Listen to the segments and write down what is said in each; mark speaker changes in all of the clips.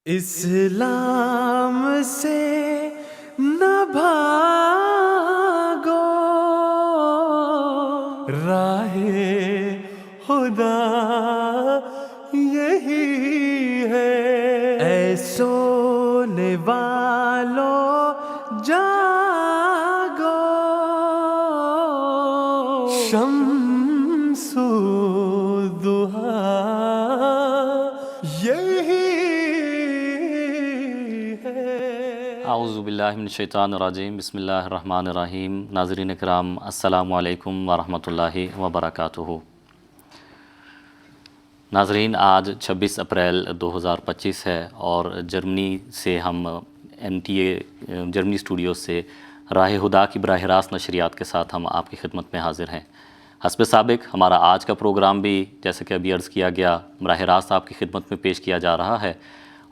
Speaker 1: اسلام سے نہ بھاگو، راہ خدا یہی ہے۔ اے سونے والو جاگو، شمس الضحیٰ یہی ہے۔
Speaker 2: اعوذ باللہ من الشیطان الرجیم، بسم اللہ الرحمن الرحیم۔ ناظرین کرام، السلام علیکم ورحمۃ اللہ وبرکاتہ۔ ناظرین، آج 26 اپریل 2025 ہے اور جرمنی سے ہم NTA جرمنی اسٹوڈیو سے راہ خدا کی براہ راست نشریات کے ساتھ ہم آپ کی خدمت میں حاضر ہیں۔ حسب سابق ہمارا آج کا پروگرام بھی جیسے کہ ابھی عرض کیا گیا براہ راست آپ کی خدمت میں پیش کیا جا رہا ہے،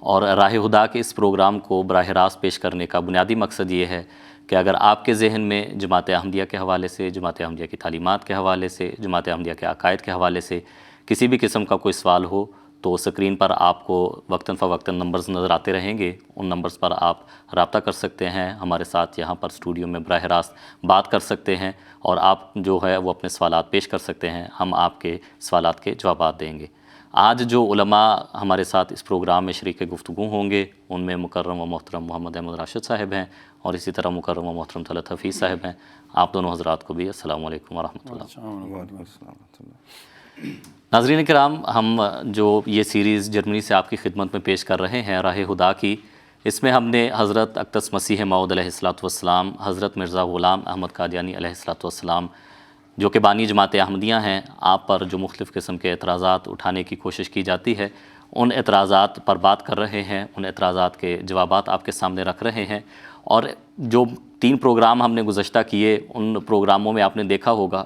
Speaker 2: اور راہ خدا کے اس پروگرام کو براہ راست پیش کرنے کا بنیادی مقصد یہ ہے کہ اگر آپ کے ذہن میں جماعت احمدیہ کے حوالے سے، جماعت احمدیہ کی تعلیمات کے حوالے سے، جماعت احمدیہ کے عقائد کے حوالے سے کسی بھی قسم کا کوئی سوال ہو تو سکرین پر آپ کو وقتاً فوقتاً نمبرز نظر آتے رہیں گے، ان نمبرز پر آپ رابطہ کر سکتے ہیں، ہمارے ساتھ یہاں پر اسٹوڈیو میں براہ راست بات کر سکتے ہیں، اور آپ جو ہے وہ اپنے سوالات پیش کر سکتے ہیں، ہم آپ کے سوالات کے جوابات دیں گے۔ آج جو علماء ہمارے ساتھ اس پروگرام میں شریک گفتگو ہوں گے ان میں مکرم و محترم محمد احمد راشد صاحب ہیں، اور اسی طرح مکرم و محترم طلعت حفیظ صاحب ہیں۔ آپ دونوں حضرات کو بھی السلام علیکم ورحمۃ اللہ۔ ناظرین کرام، ہم جو یہ سیریز جرمنی سے آپ کی خدمت میں پیش کر رہے ہیں راہ خدا کی، اس میں ہم نے حضرت اقدس مسیح موعود علیہ السلام، حضرت مرزا غلام احمد قادیانی علیہ السلام جو کہ بانی جماعت احمدیہ ہیں، آپ پر جو مختلف قسم کے اعتراضات اٹھانے کی کوشش کی جاتی ہے ان اعتراضات پر بات کر رہے ہیں، ان اعتراضات کے جوابات آپ کے سامنے رکھ رہے ہیں۔ اور جو 3 پروگرام ہم نے گزشتہ کیے ان پروگراموں میں آپ نے دیکھا ہوگا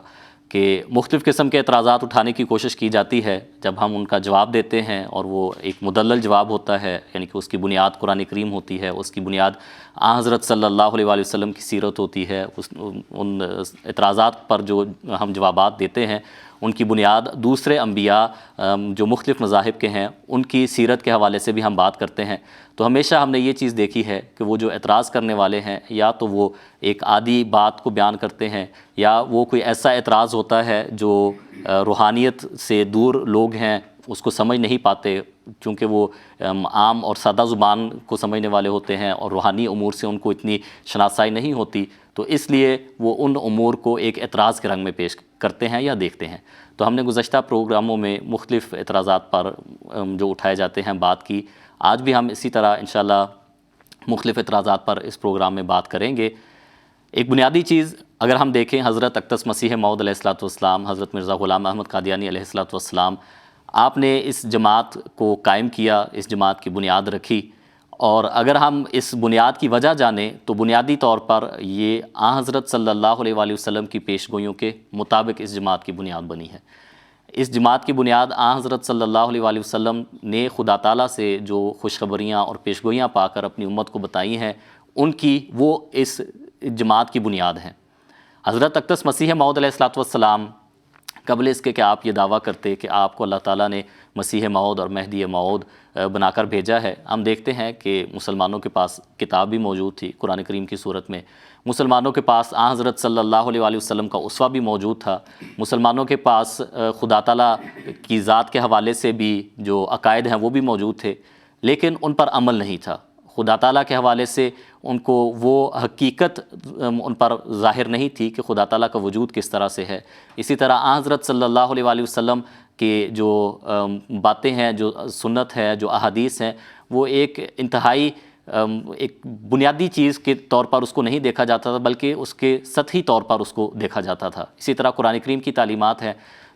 Speaker 2: کہ مختلف قسم کے اعتراضات اٹھانے کی کوشش کی جاتی ہے، جب ہم ان کا جواب دیتے ہیں اور وہ ایک مدلل جواب ہوتا ہے، یعنی کہ اس کی بنیاد قرآن کریم ہوتی ہے، اس کی بنیاد آن حضرت صلی اللہ علیہ وآلہ وسلم کی سیرت ہوتی ہے، ان اعتراضات پر جو ہم جوابات دیتے ہیں ان کی بنیاد دوسرے انبیاء جو مختلف مذاہب کے ہیں ان کی سیرت کے حوالے سے بھی ہم بات کرتے ہیں۔ تو ہمیشہ ہم نے یہ چیز دیکھی ہے کہ وہ جو اعتراض کرنے والے ہیں یا تو وہ ایک عادی بات کو بیان کرتے ہیں، یا وہ کوئی ایسا اعتراض ہوتا ہے جو روحانیت سے دور لوگ ہیں اس کو سمجھ نہیں پاتے، چونکہ وہ عام اور سادہ زبان کو سمجھنے والے ہوتے ہیں اور روحانی امور سے ان کو اتنی شناسائی نہیں ہوتی، تو اس لیے وہ ان امور کو ایک اعتراض کے رنگ میں پیش کرتے ہیں یا دیکھتے ہیں۔ تو ہم نے گزشتہ پروگراموں میں مختلف اعتراضات پر جو اٹھائے جاتے ہیں بات کی، آج بھی ہم اسی طرح انشاءاللہ مختلف اعتراضات پر اس پروگرام میں بات کریں گے۔ ایک بنیادی چیز اگر ہم دیکھیں، حضرت اقدس مسیح موعود علیہ السلام، حضرت مرزا غلام احمد قادیانی علیہ السلام، آپ نے اس جماعت کو قائم کیا، اس جماعت کی بنیاد رکھی، اور اگر ہم اس بنیاد کی وجہ جانیں تو بنیادی طور پر یہ آن حضرت صلی اللہ علیہ وآلہ وسلم کی پیشگوئیوں کے مطابق اس جماعت کی بنیاد بنی ہے۔ اس جماعت کی بنیاد آن حضرت صلی اللہ علیہ وآلہ وسلم نے خدا تعالیٰ سے جو خوشخبریاں اور پیشگوئیاں پا کر اپنی امت کو بتائی ہیں ان کی وہ اس جماعت کی بنیاد ہیں۔ حضرت اقدس مسیح موعود علیہ السلام قبل اس کے کہ آپ یہ دعویٰ کرتے کہ آپ کو اللہ تعالیٰ نے مسیح موعود اور مہدی موعود بنا کر بھیجا ہے، ہم دیکھتے ہیں کہ مسلمانوں کے پاس کتاب بھی موجود تھی قرآن کریم کی صورت میں، مسلمانوں کے پاس آن حضرت صلی اللہ علیہ وآلہ وسلم کا اسوہ بھی موجود تھا، مسلمانوں کے پاس خدا تعالیٰ کی ذات کے حوالے سے بھی جو عقائد ہیں وہ بھی موجود تھے، لیکن ان پر عمل نہیں تھا۔ خدا تعالیٰ کے حوالے سے ان کو وہ حقیقت ان پر ظاہر نہیں تھی کہ خدا تعالیٰ کا وجود کس طرح سے ہے۔ اسی طرح آن حضرت صلی اللہ علیہ وآلہ وسلم کے جو باتیں ہیں، جو سنت ہے، جو احادیث ہیں، وہ ایک انتہائی ایک بنیادی چیز کے طور پر اس کو نہیں دیکھا جاتا تھا، بلکہ اس کے سطحی طور پر اس کو دیکھا جاتا تھا۔ اسی طرح قرآن کریم کی تعلیمات ہیں،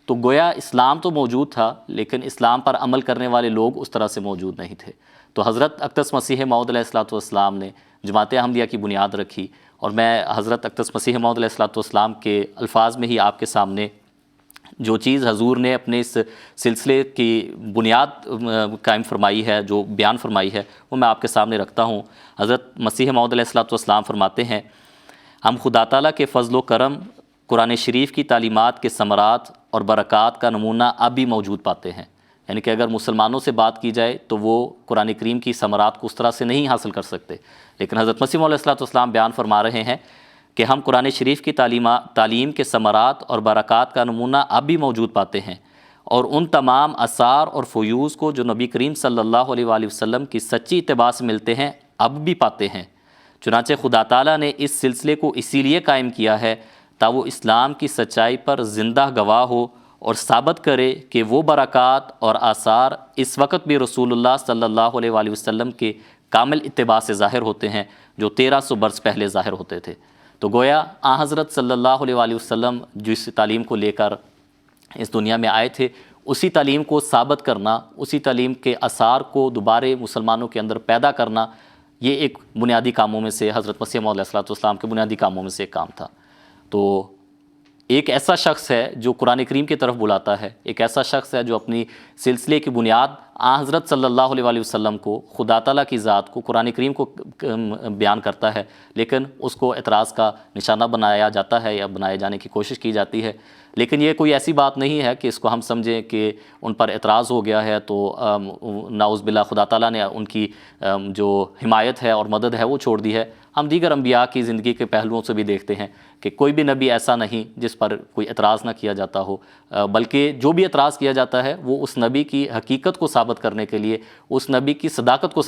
Speaker 2: تو گویا اسلام تو موجود تھا لیکن اسلام پر عمل کرنے والے لوگ اس طرح سے موجود نہیں تھے۔ تو حضرت اقدس مسیح موعود علیہ السلام نے جماعت احمدیہ کی بنیاد رکھی، اور میں حضرت اقدس مسیح موعود علیہ السلام کے الفاظ میں ہی آپ کے سامنے جو چیز حضور نے اپنے اس سلسلے کی بنیاد قائم فرمائی ہے، جو بیان فرمائی ہے، وہ میں آپ کے سامنے رکھتا ہوں۔ حضرت مسیح موعود علیہ السلام فرماتے ہیں، ہم خدا تعالیٰ کے فضل و کرم، قرآن شریف کی تعلیمات کے ثمرات اور برکات کا نمونہ اب بھی موجود پاتے ہیں۔ یعنی کہ اگر مسلمانوں سے بات کی جائے تو وہ قرآن کریم کی ثمرات کو اس طرح سے نہیں حاصل کر سکتے، لیکن حضرت مسیح موعود علیہ السلام بیان فرما رہے ہیں کہ ہم قرآن شریف کی تعلیم کے ثمرات اور برکات کا نمونہ اب بھی موجود پاتے ہیں، اور ان تمام آثار اور فیوز کو جو نبی کریم صلی اللہ علیہ وآلہ وسلم کی سچی اتباع سے ملتے ہیں اب بھی پاتے ہیں۔ چنانچہ خدا تعالیٰ نے اس سلسلے کو اسی لیے قائم کیا ہے تاکہ وہ اسلام کی سچائی پر زندہ گواہ ہو اور ثابت کرے کہ وہ برکات اور آثار اس وقت بھی رسول اللہ صلی اللہ علیہ وآلہ وسلم کے کامل اتباع سے ظاہر ہوتے ہیں جو 1300 برس پہلے ظاہر ہوتے تھے۔ تو گویا آن حضرت صلی اللہ علیہ وآلہ وسلم جس تعلیم کو لے کر اس دنیا میں آئے تھے، اسی تعلیم کو ثابت کرنا، اسی تعلیم کے آثار کو دوبارہ مسلمانوں کے اندر پیدا کرنا، یہ ایک بنیادی کاموں میں سے حضرت مسیح موعود علیہ السلام کے بنیادی کاموں میں سے ایک کام تھا۔ تو ایک ایسا شخص ہے جو قرآن کریم کی طرف بلاتا ہے، ایک ایسا شخص ہے جو اپنی سلسلے کی بنیاد آن حضرت صلی اللہ علیہ وآلہ وسلم کو، خدا تعالیٰ کی ذات کو، قرآن کریم کو بیان کرتا ہے، لیکن اس کو اعتراض کا نشانہ بنایا جاتا ہے یا بنائے جانے کی کوشش کی جاتی ہے۔ لیکن یہ کوئی ایسی بات نہیں ہے کہ اس کو ہم سمجھیں کہ ان پر اعتراض ہو گیا ہے تو نعوذ باللہ خدا تعالیٰ نے ان کی جو حمایت ہے اور مدد ہے وہ چھوڑ دی ہے۔ ہم دیگر انبیاء کی زندگی کے پہلوؤں سے بھی دیکھتے ہیں کہ کوئی بھی نبی ایسا نہیں جس پر کوئی اعتراض نہ کیا جاتا ہو، بلکہ جو بھی اعتراض کیا جاتا ہے وہ اس نبی کی حقیقت کو ثابت کرنے کے لیے، اس نبی کی صداقت کو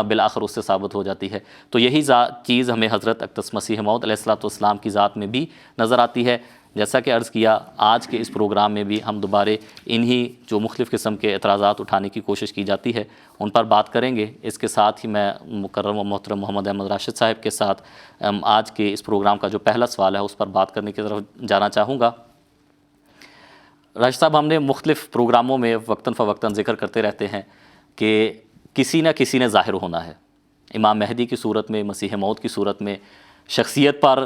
Speaker 2: بالآخر اس سے ثابت ہو جاتی ہے۔ تو یہی چیز ہمیں حضرت اقدس مسیح موعود علیہ السلام کی ذات میں بھی نظر آتی ہے۔ جیسا کہ عرض کیا، آج کے اس پروگرام میں بھی ہم دوبارہ انہی جو مختلف قسم کے اعتراضات اٹھانے کی کوشش کی جاتی ہے ان پر بات کریں گے۔ اس کے ساتھ ہی میں مکرم و محترم محمد احمد راشد صاحب کے ساتھ آج کے اس پروگرام کا جو پہلا سوال ہے اس پر بات کرنے کی طرف جانا چاہوں گا۔ راشد صاحب، ہم نے مختلف پروگراموں میں وقتاً فوقتاً ذکر کرتے رہتے ہیں کہ کسی نہ کسی نے ظاہر ہونا ہے، امام مہدی کی صورت میں، مسیح موعود کی صورت میں۔ شخصیت پر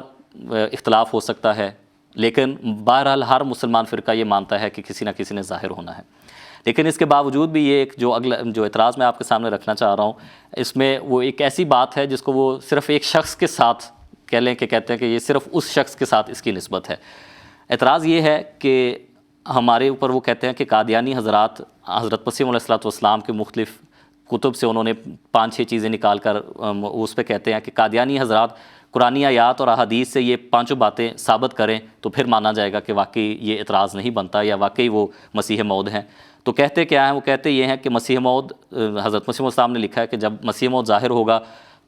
Speaker 2: اختلاف ہو سکتا ہے، لیکن بہرحال ہر مسلمان فرقہ یہ مانتا ہے کہ کسی نہ کسی نے ظاہر ہونا ہے۔ لیکن اس کے باوجود بھی یہ ایک جو اعتراض میں آپ کے سامنے رکھنا چاہ رہا ہوں، اس میں وہ ایک ایسی بات ہے جس کو وہ صرف ایک شخص کے ساتھ کہتے ہیں کہ یہ صرف اس شخص کے ساتھ اس کی نسبت ہے۔ اعتراض یہ ہے کہ ہمارے اوپر وہ کہتے ہیں کہ قادیانی حضرات حضرت مسیح علیہ السلام کے مختلف کتب سے انہوں نے 5-6 چیزیں نکال کر اس پہ کہتے ہیں کہ قادیانی حضرات قرآنی آیات اور احادیث سے یہ 5 باتیں ثابت کریں تو پھر مانا جائے گا کہ واقعی یہ اعتراض نہیں بنتا یا واقعی وہ مسیح موعود ہیں۔ تو کہتے کیا ہیں؟ وہ کہتے یہ ہیں کہ مسیح موعود، حضرت مسیح موعود صاحب نے لکھا ہے کہ جب مسیح موعود ظاہر ہوگا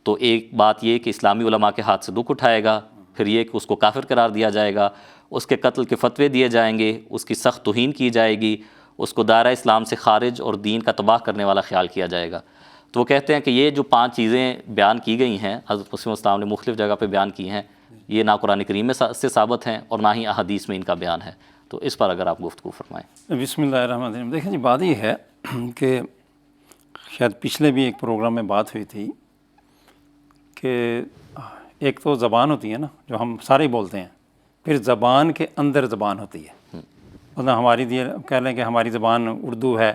Speaker 2: تو ایک بات یہ کہ اسلامی علماء کے ہاتھ سے دکھ اٹھائے گا، پھر یہ کہ اس کو کافر قرار دیا جائے گا، اس کے قتل کے فتوے دیے جائیں گے، اس کی سخت توہین کی جائے گی، اس کو دائرہ اسلام سے خارج اور دین کا تباہ کرنے والا خیال کیا جائے گا۔ تو وہ کہتے ہیں کہ یہ جو 5 چیزیں بیان کی گئی ہیں حضرت مسیح السلام نے مختلف جگہ پہ بیان کی ہیں، یہ نہ قرآن کریم میں سے ثابت ہیں اور نہ ہی احادیث میں ان کا بیان ہے۔ تو اس پر اگر آپ گفتگو فرمائیں۔
Speaker 3: بسم اللہ الرحمن الرحیم۔ دیکھیں جی، بات یہ ہے کہ شاید پچھلے بھی ایک پروگرام میں بات ہوئی تھی کہ ایک تو زبان ہوتی ہے نا جو ہم سارے بولتے ہیں، پھر زبان کے اندر زبان ہوتی ہے۔ مطلب ہماری کہہ لیں کہ ہماری زبان اردو ہے،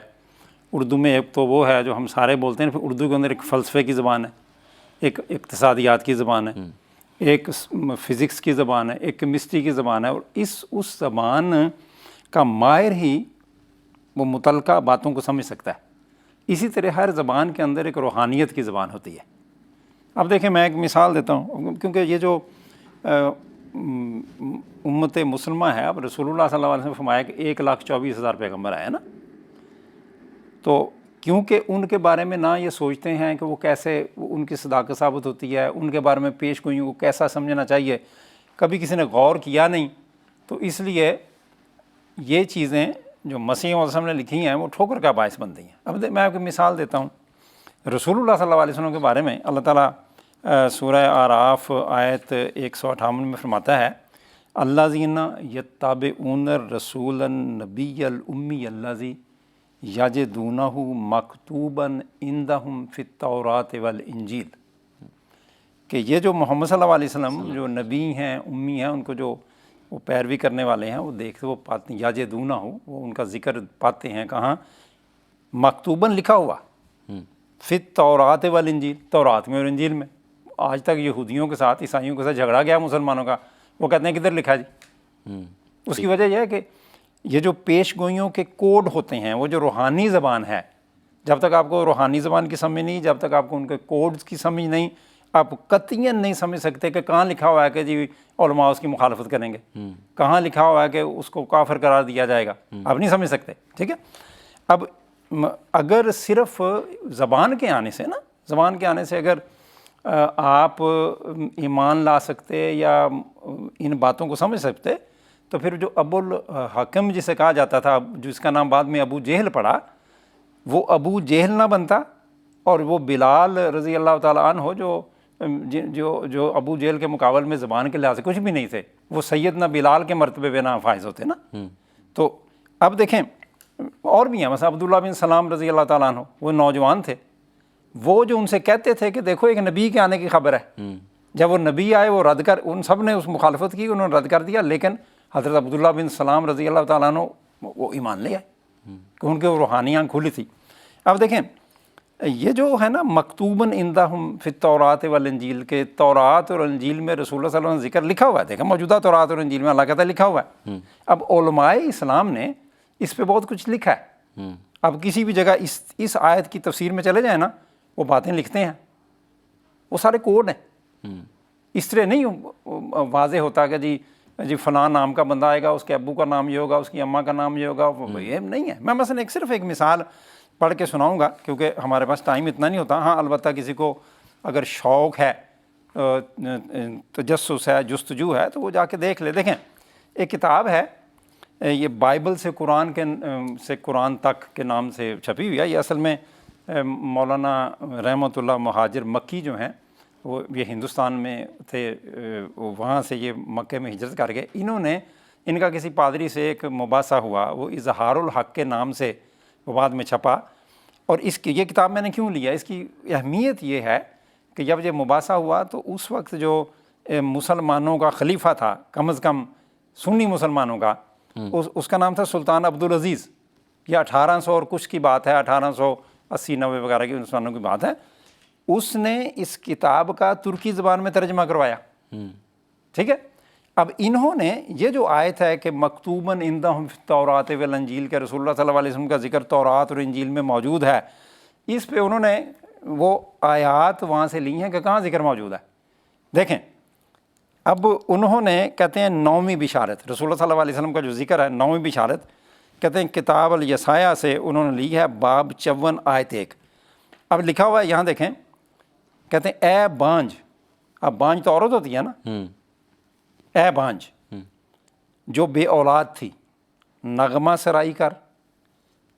Speaker 3: اردو میں ایک تو وہ ہے جو ہم سارے بولتے ہیں، پھر اردو کے اندر ایک فلسفے کی زبان ہے، ایک اقتصادیات کی زبان ہے، ایک فزکس کی زبان ہے، ایک کیمسٹری کی زبان ہے، اور اس زبان کا ماہر ہی وہ متعلقہ باتوں کو سمجھ سکتا ہے۔ اسی طرح ہر زبان کے اندر ایک روحانیت کی زبان ہوتی ہے۔ اب دیکھیں، میں ایک مثال دیتا ہوں، کیونکہ یہ جو امت مسلمہ ہے، اب رسول اللہ صلی اللہ علیہ وسلم نے فرمایا کہ 1,24,000 پیغمبر آئے نا، تو کیونکہ ان کے بارے میں نہ یہ سوچتے ہیں کہ وہ کیسے ان کی صداقت ثابت ہوتی ہے، ان کے بارے میں پیش گوئیوں کو کیسا سمجھنا چاہیے، کبھی کسی نے غور کیا نہیں، تو اس لیے یہ چیزیں جو مسیح علیہ السلام نے لکھی ہیں وہ ٹھوکر کا باعث بنتی ہیں۔ اب میں آپ کو مثال دیتا ہوں، رسول اللہ صلی اللہ علیہ وسلم کے بارے میں اللہ تعالیٰ سورہ اعراف آیت 158 میں فرماتا ہے، الذین یتبعون الرسول النبی الامی الذی یجدونہ مکتوبا عندہم فی التوراۃ والانجیل، کہ یہ جو محمد صلی اللہ علیہ وسلم جو نبی ہیں، امی ہیں، ان کو جو وہ پیروی کرنے والے ہیں، وہ دیکھتے وہ پاتے ہیں، یجدونہ وہ ان کا ذکر پاتے ہیں کہاں؟ مکتوباً لکھا ہوا فی التوراۃ والانجیل، تورات میں اور انجیل میں۔ آج تک یہودیوں کے ساتھ، عیسائیوں کے ساتھ جھگڑا گیا مسلمانوں کا، وہ کہتے ہیں کدھر لکھا جی؟ اس کی وجہ یہ ہے کہ یہ جو پیش گوئیوں کے کوڈ ہوتے ہیں، وہ جو روحانی زبان ہے، جب تک آپ کو روحانی زبان کی سمجھ نہیں، جب تک آپ کو ان کے کوڈز کی سمجھ نہیں، آپ قطعاً نہیں سمجھ سکتے کہ کہاں لکھا ہوا ہے کہ جی علماء اس کی مخالفت کریں گے، کہاں لکھا ہوا ہے کہ اس کو کافر قرار دیا جائے گا، آپ نہیں سمجھ سکتے، ٹھیک ہے۔ اب اگر صرف زبان کے آنے سے زبان کے آنے سے اگر آپ ایمان لا سکتے یا ان باتوں کو سمجھ سکتے، تو پھر جو ابو الحکم جسے کہا جاتا تھا، جس کا نام بعد میں ابو جہل پڑا، وہ ابو جہل نہ بنتا، اور وہ بلال رضی اللہ تعالیٰ عنہ جو ابو جہل کے مقابل میں زبان کے لحاظ سے کچھ بھی نہیں تھے، وہ سیدنا بلال کے مرتبے پہ نہ فائز ہوتے نا۔ تو اب دیکھیں اور بھی ہیں، مثلا عبداللہ بن سلام رضی اللہ تعالیٰ عنہ، وہ نوجوان تھے، وہ جو ان سے کہتے تھے کہ دیکھو ایک نبی کے آنے کی خبر ہے، جب وہ نبی آئے وہ رد کر، ان سب نے اس مخالفت کی، انہوں نے رد کر دیا، لیکن حضرت عبداللہ بن سلام رضی اللہ تعالیٰ عنہ وہ ایمان لے آئے کہ ان کے روحانی آنکھ کھلی تھی۔ اب دیکھیں یہ جو ہے نا مکتوباً عندہم فی التوراۃ والانجیل، کے تورات اور انجیل میں رسول اللہ صلی اللہ علیہ وسلم ذکر لکھا ہوا ہے، دیکھیں موجودہ تورات اور انجیل میں اللہ کہتا ہے لکھا ہوا ہے۔ اب علماء اسلام نے اس پہ بہت کچھ لکھا ہے، اب کسی بھی جگہ اس آیت کی تفسیر میں چلے جائیں نا، وہ باتیں لکھتے ہیں، وہ سارے کوڈ ہیں، اس طرح نہیں واضح ہوتا کہ جی فلاں نام کا بندہ آئے گا، اس کے ابو کا نام یہ ہوگا، اس کی اماں کا نام یہ ہوگا، یہ نہیں ہے۔ میں مثلا صرف ایک مثال پڑھ کے سناؤں گا کیونکہ ہمارے پاس ٹائم اتنا نہیں ہوتا۔ ہاں البتہ کسی کو اگر شوق ہے، تجسس ہے، جستجو ہے، تو وہ جا کے دیکھ لے۔ دیکھیں ایک کتاب ہے، یہ بائبل سے قرآن تک کے نام سے چھپی ہوئی ہے، یہ اصل میں مولانا رحمۃ اللہ مہاجر مکی جو ہیں، وہ یہ ہندوستان میں تھے، وہاں سے یہ مکے میں ہجرت کر گئے۔ ان کا کسی پادری سے ایک مباحثہ ہوا، وہ اظہار الحق کے نام سے وہ بعد میں چھپا، اور یہ کتاب میں نے کیوں لیا، اس کی اہمیت یہ ہے کہ جب یہ مباحثہ ہوا تو اس وقت جو مسلمانوں کا خلیفہ تھا، کم از کم سنی مسلمانوں کا، اس کا نام تھا سلطان عبدالعزیز۔ یہ 1800 اور کچھ کی بات ہے، 1880-90 وغیرہ کی مسلمانوں کی بات ہے۔ اس نے اس کتاب کا ترکی زبان میں ترجمہ کروایا، ٹھیک ہے۔ اب انہوں نے یہ جو آیت ہے کہ مکتوباً عندہم فی التوراۃ والانجیل، کے رسول اللہ صلی اللہ علیہ وسلم کا ذکر تورات اور انجیل میں موجود ہے، اس پہ انہوں نے وہ آیات وہاں سے لی ہیں کہ کہاں ذکر موجود ہے۔ دیکھیں اب انہوں نے کہتے ہیں 9ویں بشارت، رسول اللہ صلی اللہ علیہ وسلم کا جو ذکر ہے 9ویں بشارت، کہتے ہیں کتاب الیسایہ سے انہوں نے لی ہے، باب 54 آیت 1۔ اب لکھا ہوا ہے یہاں دیکھیں، کہتے ہیں اے بانج، اب بانج تو عورت ہوتی ہے نا، اے بانج جو بے اولاد تھی، نغمہ سرائی کر،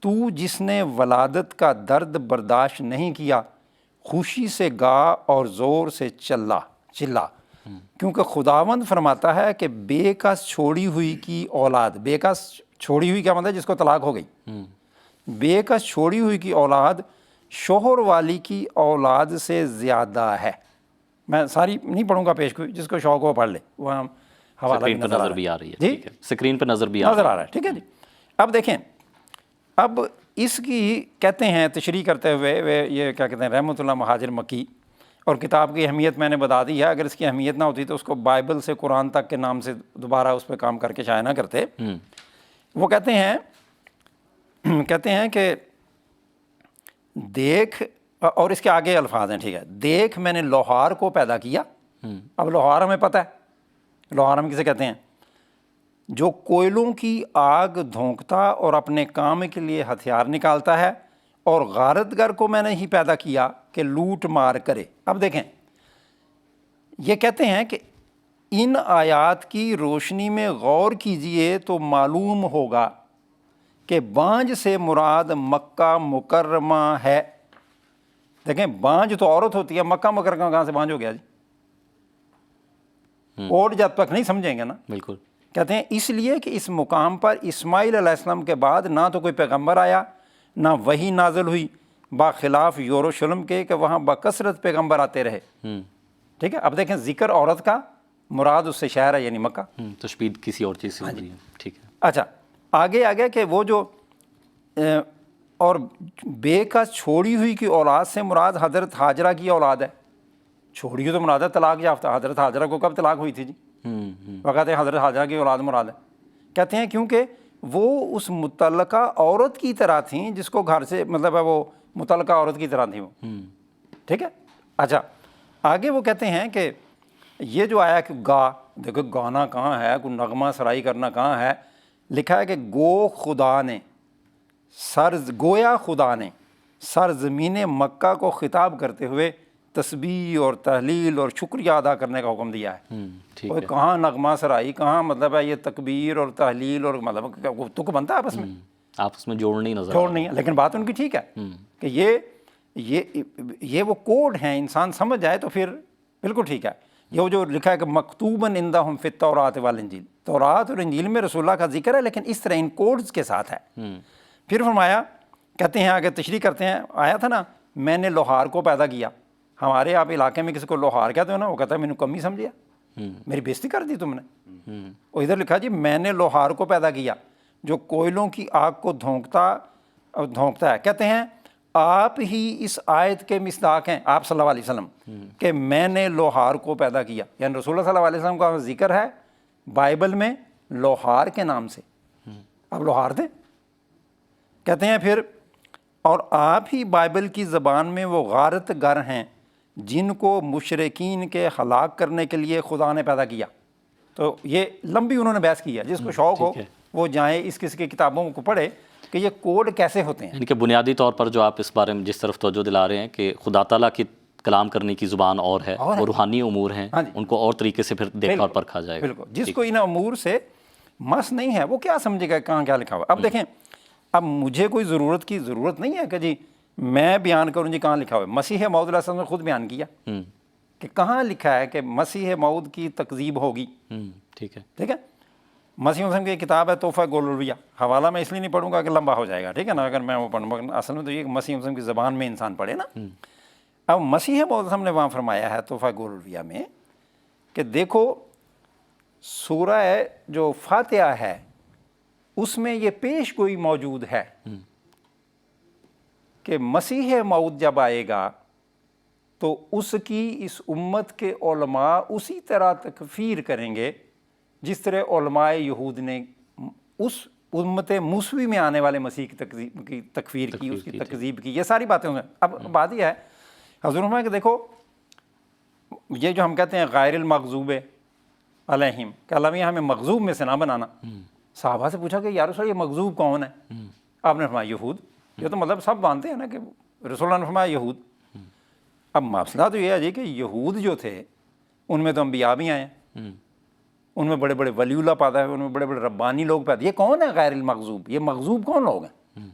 Speaker 3: تو جس نے ولادت کا درد برداشت نہیں کیا، خوشی سے گا اور زور سے چلا، کیونکہ خداوند فرماتا ہے کہ بے کس چھوڑی ہوئی کی اولاد، بے کس چھوڑی ہوئی کیا مطلب ہے، جس کو طلاق ہو گئی، بے کس چھوڑی ہوئی کی اولاد شوہر والی کی اولاد سے زیادہ ہے۔ میں ساری نہیں پڑھوں گا پیش گوئی، جس کو شوق ہو پڑھ لے، وہ ہم حوالہ
Speaker 2: سکرین پہ نظر بھی آ رہی ہے،
Speaker 3: جی
Speaker 2: ٹھیک ہے، سکرین پہ نظر بھی آ
Speaker 3: نظر آ رہا ہے، ٹھیک ہے جی۔ اب دیکھیں اب اس کی کہتے ہیں تشریح کرتے ہوئے یہ کیا کہتے ہیں رحمۃ اللہ مہاجر مکی، اور کتاب کی اہمیت میں نے بتا دی ہے، اگر اس کی اہمیت نہ ہوتی تو اس کو بائبل سے قرآن تک کے نام سے دوبارہ اس پہ کام کر کے شائع نہ کرتے۔ وہ کہتے ہیں کہ دیکھ، اور اس کے آگے الفاظ ہیں، ٹھیک ہے، دیکھ میں نے لوہار کو پیدا کیا۔ اب لوہار ہمیں پتہ ہے، لوہار ہم کسے کہتے ہیں، جو کوئلوں کی آگ دھونکتا اور اپنے کام کے لیے ہتھیار نکالتا ہے، اور غارت گر کو میں نے ہی پیدا کیا کہ لوٹ مار کرے۔ اب دیکھیں یہ کہتے ہیں کہ ان آیات کی روشنی میں غور کیجئے تو معلوم ہوگا کہ بانج سے مراد مکہ مکرمہ ہے۔ دیکھیں بانج تو عورت ہوتی ہے، مکہ مکرمہ کہاں سے بانج ہو گیا جی؟ کوڈ جب تک نہیں سمجھیں گے نا،
Speaker 2: بالکل۔
Speaker 3: کہتے ہیں اس لیے کہ اس مقام پر اسماعیل علیہ السلام کے بعد نہ تو کوئی پیغمبر آیا، نہ وحی نازل ہوئی، باخلاف یروشلم کے کہ وہاں بکثرت پیغمبر آتے رہے، ٹھیک ہے۔ اب دیکھیں ذکر عورت کا، مراد اس سے شہر ہے یعنی مکہ،
Speaker 2: تشبیہ کسی اور چیز سے ہو رہی ہے، ٹھیک ہے۔
Speaker 3: اچھا آگے کہ وہ جو اور بے کا چھوڑی ہوئی کی اولاد سے مراد حضرت ہاجرہ کی اولاد ہے۔ چھوڑی ہوئی تو مراد ہے طلاق یافتہ، حضرت ہاجرہ کو کب طلاق ہوئی تھی جی؟ وہ کہتے ہیں حضرت ہاجرہ کی اولاد مراد ہے، کہتے ہیں کیونکہ وہ اس متعلقہ عورت کی طرح تھیں جس کو گھر سے مطلب ہے وہ متعلقہ عورت کی طرح تھیں وہ. ٹھیک ہے. اچھا آگے وہ کہتے ہیں کہ یہ جو آیا کہ دیکھو گانا کہاں ہے, کوئی نغمہ سرائی کرنا کہاں ہے. لکھا ہے کہ گویا خدا نے سرزمین مکہ کو خطاب کرتے ہوئے تسبیح اور تحلیل اور شکریہ ادا کرنے کا حکم دیا ہے. کوئی کہاں نغمہ سرائی, کہاں مطلب ہے یہ تکبیر اور تحلیل اور مطلب تک بنتا ہے آپس میں
Speaker 2: جوڑنی نظر
Speaker 3: جوڑ نہیں ہے. لیکن بات ان کی ٹھیک ہے کہ یہ وہ کوڈ ہیں, انسان سمجھ جائے تو پھر بالکل ٹھیک ہے. یہ جو لکھا ہے کہ مکتوباً عندہم فی التوراۃ والانجیل, تورات اور انجیل میں رسول اللہ کا ذکر ہے لیکن اس طرح ان کوڈز کے ساتھ ہے. پھر فرمایا کہتے ہیں آگے تشریح کرتے ہیں, آیا تھا نا میں نے لوہار کو پیدا کیا. ہمارے آپ علاقے میں کسی کو لوہار کہتے ہو نا, وہ کہتا ہے میں نے کمی سمجھیا, میری بےزتی کر دی تم نے. اور ادھر لکھا جی میں نے لوہار کو پیدا کیا جو کوئلوں کی آگ کو دھونکتا ہے. کہتے ہیں آپ ہی اس آیت کے مصداق ہیں آپ صلی اللہ علیہ وسلم کہ میں نے لوہار کو پیدا کیا. یعنی رسول اللہ صلی اللہ علیہ وسلم کا ذکر ہے بائبل میں لوہار کے نام سے. اب لوہار تھے. کہتے ہیں پھر اور آپ ہی بائبل کی زبان میں وہ غارت گر ہیں جن کو مشرکین کے ہلاک کرنے کے لیے خدا نے پیدا کیا. تو یہ لمبی انہوں نے بحث کی ہے, جس کو شوق ہو وہ جائیں اس قسم کی کتابوں کو پڑھے کہ یہ کوڈ کیسے ہوتے ہیں.
Speaker 2: یعنی کہ بنیادی طور پر جو آپ اس بارے میں جس طرف توجہ دلا رہے ہیں کہ خدا تعالیٰ کی کلام کرنے کی زبان اور ہے, وہ روحانی امور ہیں, ان کو اور طریقے سے پھر دیکھا اور پرکھا جائے گا.
Speaker 3: بالکل, جس کو ان امور سے مس نہیں ہے وہ کیا سمجھے گا کہاں کیا لکھا ہوا. اب دیکھیں, اب مجھے کوئی ضرورت نہیں ہے کہ جی میں بیان کروں جی کہاں لکھا ہوا ہے. مسیح موعود علیہ السلام نے خود بیان کیا کہ کہاں لکھا ہے کہ مسیح موعود کی تکذیب ہوگی.
Speaker 2: ٹھیک ہے,
Speaker 3: ٹھیک ہے. مسیح وسلم کی کتاب ہے تحفہ گول الرویہ, حوالہ میں اس لیے نہیں پڑھوں گا کہ لمبا ہو جائے گا, ٹھیک ہے نا, اگر میں وہ پڑھوں گا اصل میں تو یہ مسیح وسلم کی زبان میں انسان پڑھے نا. اب مسیح موعود وسلم نے وہاں فرمایا ہے تحفہ گول الرویہ میں کہ دیکھو سورہ جو فاتحہ ہے اس میں یہ پیش گوئی موجود ہے کہ مسیح موعود جب آئے گا تو اس کی اس امت کے علماء اسی طرح تکفیر کریں گے جس طرح علماء یہود نے اس امت موسوی میں آنے والے مسیح کی تکفیر کی, اس کی تکذیب کی. یہ ساری باتیں ہیں. اب بات یہ ہے حضور فرمایا کہ دیکھو یہ جو ہم کہتے ہیں غیر المغضوب علیہم کہ اللہ میاں ہمیں مغضوب میں سے نہ بنانا. صحابہ سے پوچھا کہ یا رسول یہ مغضوب کون ہے؟ آپ نے فرمایا یہود. یہ تو مطلب سب مانتے ہیں نا کہ رسول اللہ نے فرمایا یہود. اب مسئلہ تو یہ ہے جی کہ یہود جو تھے ان میں تو انبیاء بھی آئے ہیں, ان میں بڑے بڑے ولی اللہ پیدا ہے, ان میں بڑے بڑے ربانی لوگ پیدا. یہ کون ہے غیر المغضوب؟ یہ مغضوب کون لوگ ہیں؟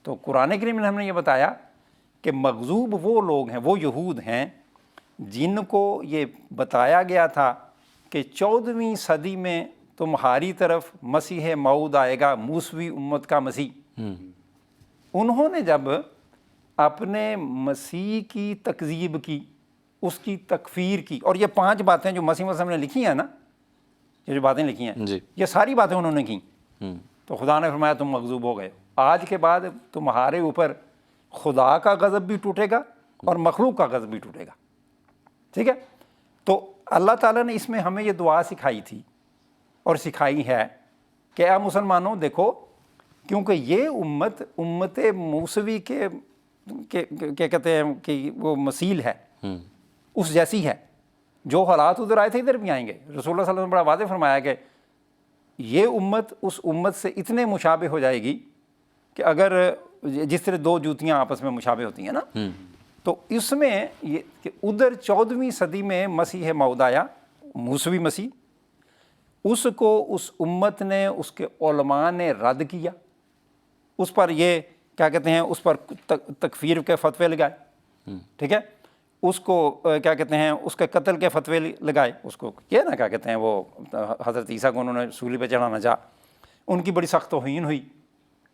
Speaker 3: تو قرآن کریم نے ہم نے یہ بتایا کہ مغضوب وہ لوگ ہیں, وہ یہود ہیں جن کو یہ بتایا گیا تھا کہ 14ویں صدی میں تمہاری طرف مسیح موعود آئے گا, موسوی امت کا مسیح. انہوں نے جب اپنے مسیح کی تکذیب کی, اس کی تکفیر کی, اور یہ 5 باتیں جو مسیح وسلم نے لکھی ہیں نا, یہ جو باتیں لکھی ہیں یہ ساری باتیں انہوں نے کی, تو خدا نے فرمایا تم مغضوب ہو گئے. آج کے بعد تمہارے اوپر خدا کا غضب بھی ٹوٹے گا اور مخلوق کا غضب بھی ٹوٹے گا. ٹھیک ہے. تو اللہ تعالیٰ نے اس میں ہمیں یہ دعا سکھائی تھی اور سکھائی ہے کہ اے مسلمانوں دیکھو, کیونکہ یہ امت موسوی کے کہتے ہیں کہ وہ مثیل ہے, اس جیسی ہے. جو حالات ادھر آئے تھے ادھر بھی آئیں گے. رسول اللہ صلی اللہ علیہ وسلم نے بڑا واضح فرمایا کہ یہ امت اس امت سے اتنے مشابہ ہو جائے گی کہ اگر جس طرح 2 جوتیاں آپس میں مشابہ ہوتی ہیں نا, تو اس میں یہ کہ ادھر 14ویں صدی میں مسیح موعود آیا, موسوی مسیح, اس کو اس امت نے, اس کے علماء نے رد کیا, اس پر یہ کیا کہتے ہیں اس پر تکفیر کے فتوے لگائے. ٹھیک ہے. اس کو کیا کہتے ہیں اس کے قتل کے فتوے لگائے. اس کو یہ نا کیا کہتے ہیں وہ حضرت عیسیٰ کو انہوں نے سولی پہ چڑھانا چاہا, ان کی بڑی سخت توہین ہوئی.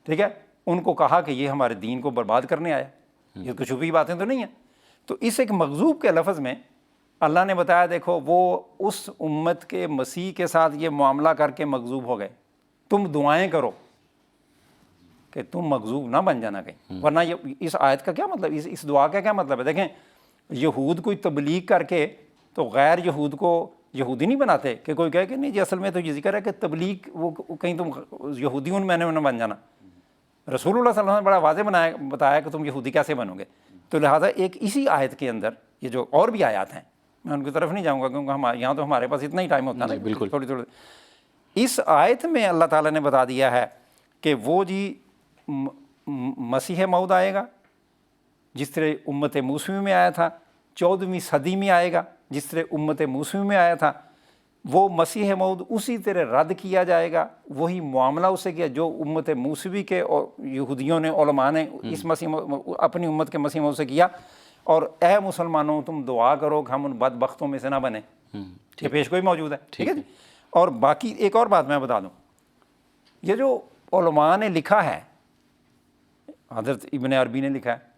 Speaker 3: ٹھیک ہے. ان کو کہا کہ یہ ہمارے دین کو برباد کرنے آیا. یہ کچھ بھی باتیں تو نہیں ہیں. تو اس ایک مغضوب کے لفظ میں اللہ نے بتایا دیکھو وہ اس امت کے مسیح کے ساتھ یہ معاملہ کر کے مغضوب ہو گئے. تم دعائیں کرو کہ تم مغضوب نہ بن جانا کہیں. ورنہ یہ اس آیت کا کیا مطلب, اس دعا کا کیا مطلب ہے؟ دیکھیں یہود کوئی تبلیغ کر کے تو غیر یہود کو یہودی نہیں بناتے کہ کوئی کہے کہ نہیں جی اصل میں تو یہ ذکر ہے کہ تبلیغ وہ کہیں تم یہودیوں میں نے بن جانا. رسول اللہ صلی اللہ علیہ وسلم نے بڑا واضح بتایا کہ تم یہودی کیسے بنو گے. تو لہٰذا ایک اسی آیت کے اندر یہ جو اور بھی آیات ہیں میں ان کی طرف نہیں جاؤں گا کیونکہ یہاں تو ہمارے پاس اتنا ہی ٹائم ہوتا ہے نا, بالکل تھوڑی تھوڑی. اس آیت میں اللہ تعالیٰ نے بتا دیا ہے کہ وہ جی مسیح موعود آئے گا جس طرح امت موسوی میں آیا تھا, 14ویں صدی میں آئے گا جس طرح امت موسوی میں آیا تھا. وہ مسیح موعود اسی طرح رد کیا جائے گا, وہی معاملہ اسے کیا جو امت موسوی کے اور یہودیوں نے علماء نے اس مسیح اپنی امت کے مسیح موعود سے کیا. اور اے مسلمانوں تم دعا کرو کہ ہم ان بدبختوں میں سے نہ بنیں. یہ پیش گوئی موجود ہے, ٹھیک ہے جی. اور باقی ایک اور بات میں بتا دوں, یہ جو علماء نے لکھا ہے, حضرت ابن عربی نے لکھا ہے,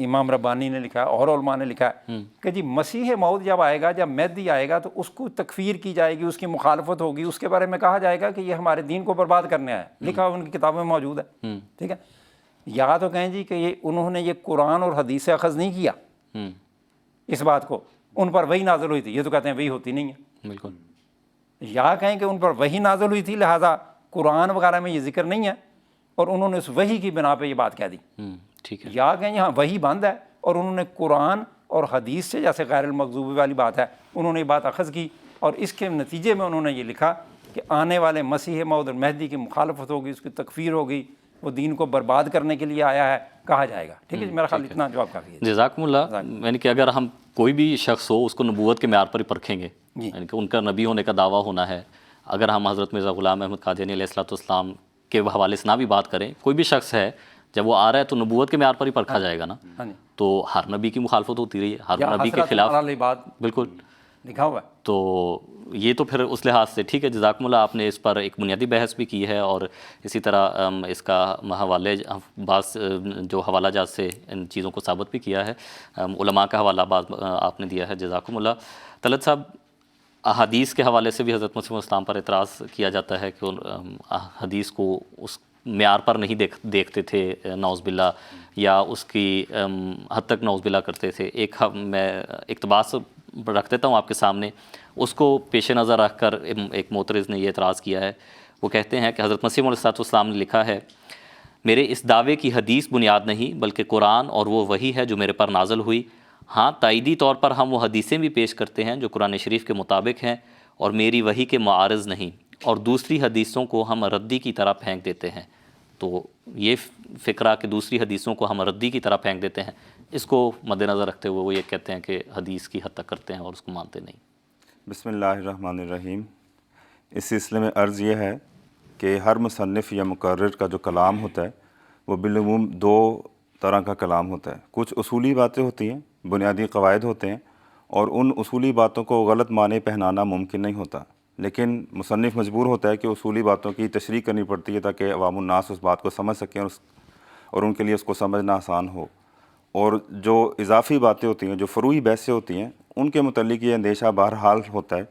Speaker 3: امام ربانی نے لکھا ہے, اور علماء نے لکھا ہے کہ جی مسیح موعود جب آئے گا, جب مہدی آئے گا تو اس کو تکفیر کی جائے گی, اس کی مخالفت ہوگی, اس کے بارے میں کہا جائے گا کہ یہ ہمارے دین کو برباد کرنے آیا. لکھا ان کی کتابوں میں موجود ہے, ٹھیک ہے. یا تو کہیں جی کہ یہ انہوں نے یہ قرآن اور حدیث سے اخذ نہیں کیا اس بات کو, ان پر وحی نازل ہوئی تھی, یہ تو کہتے ہیں وحی ہوتی نہیں ہے.
Speaker 2: بالکل.
Speaker 3: یا کہیں کہ ان پر وحی نازل ہوئی تھی لہٰذا قرآن وغیرہ میں یہ ذکر نہیں ہے اور انہوں نے اس وحی کی بنا پہ یہ بات کہہ دی.
Speaker 2: ٹھیک ہے.
Speaker 3: یا کہیں یہاں وحی بند ہے اور انہوں نے قرآن اور حدیث سے, جیسے غیر المغضوب والی بات ہے, انہوں نے یہ بات اخذ کی اور اس کے نتیجے میں انہوں نے یہ لکھا کہ آنے والے مسیح موعود اور مہدی کی مخالفت ہوگی, اس کی تکفیر ہوگی, وہ دین کو برباد کرنے کے لیے آیا ہے, کہا جائے گا. ٹھیک ہے, میرا خیال اتنا جواب کافی ہے.
Speaker 2: جزاکم اللہ. یعنی کہ اگر ہم کوئی بھی شخص ہو اس کو نبوت کے معیار پر ہی پرکھیں گے, یعنی کہ ان کا نبی ہونے کا دعویٰ ہونا ہے. اگر ہم حضرت مرزا غلام احمد قادیانی علیہ الصلوۃ والسلام کے حوالے سے نہ بھی بات کریں, کوئی بھی شخص ہے جب وہ آ رہا ہے تو نبوت کے معیار پر ہی پرکھا جائے گا نا. تو ہر نبی کی مخالفت ہوتی رہی ہے, ہر نبی کے خلاف. بالکل
Speaker 3: لکھا ہوا ہے.
Speaker 2: تو یہ تو پھر اس لحاظ سے ٹھیک ہے. جزاکم اللہ, آپ نے اس پر ایک بنیادی بحث بھی کی ہے اور اسی طرح اس کا حوالے بعض جو حوالہ جات سے ان چیزوں کو ثابت بھی کیا ہے, علماء کا حوالہ بعض آپ نے دیا ہے. جزاکم اللہ. طلعت صاحب, احادیث کے حوالے سے بھی حضرت مسیح السلام پر اعتراض کیا جاتا ہے کہ حدیث کو اس معیار پر نہیں دیکھتے تھے نعوذ باللہ, یا اس کی حد تک نعوذ باللہ کرتے تھے. ایک میں اقتباس رکھ دیتا ہوں آپ کے سامنے, اس کو پیش نظر رکھ کر ایک معترض نے یہ اعتراض کیا ہے. وہ کہتے ہیں کہ حضرت مسیح علیہ السلام نے لکھا ہے, میرے اس دعوے کی حدیث بنیاد نہیں بلکہ قرآن اور وہ وحی ہے جو میرے پر نازل ہوئی. ہاں, تائیدی طور پر ہم وہ حدیثیں بھی پیش کرتے ہیں جو قرآن شریف کے مطابق ہیں اور میری وحی کے معارض نہیں, اور دوسری حدیثوں کو ہم ردی کی طرح پھینک دیتے ہیں. تو یہ فکرہ کہ دوسری حدیثوں کو ہم ردی کی طرح پھینک دیتے ہیں, اس کو مد نظر رکھتے ہوئے وہ یہ کہتے ہیں کہ حدیث کی حد تک کرتے ہیں اور اس کو مانتے نہیں.
Speaker 4: بسم اللہ الرحمن الرحیم. اس سلسلے میں عرض یہ ہے کہ ہر مصنف یا مقرر کا جو کلام ہوتا ہے وہ بالعموم دو طرح کا کلام ہوتا ہے. کچھ اصولی باتیں ہوتی ہیں, بنیادی قواعد ہوتے ہیں, اور ان اصولی باتوں کو غلط معنی پہنانا ممکن نہیں ہوتا, لیکن مصنف مجبور ہوتا ہے کہ اصولی باتوں کی تشریح کرنی پڑتی ہے تاکہ عوام الناس اس بات کو سمجھ سکیں اور ان کے لیے اس کو سمجھنا آسان ہو. اور جو اضافی باتیں ہوتی ہیں, جو فروعی بحثیں ہوتی ہیں, ان کے متعلق یہ اندیشہ بہرحال ہوتا ہے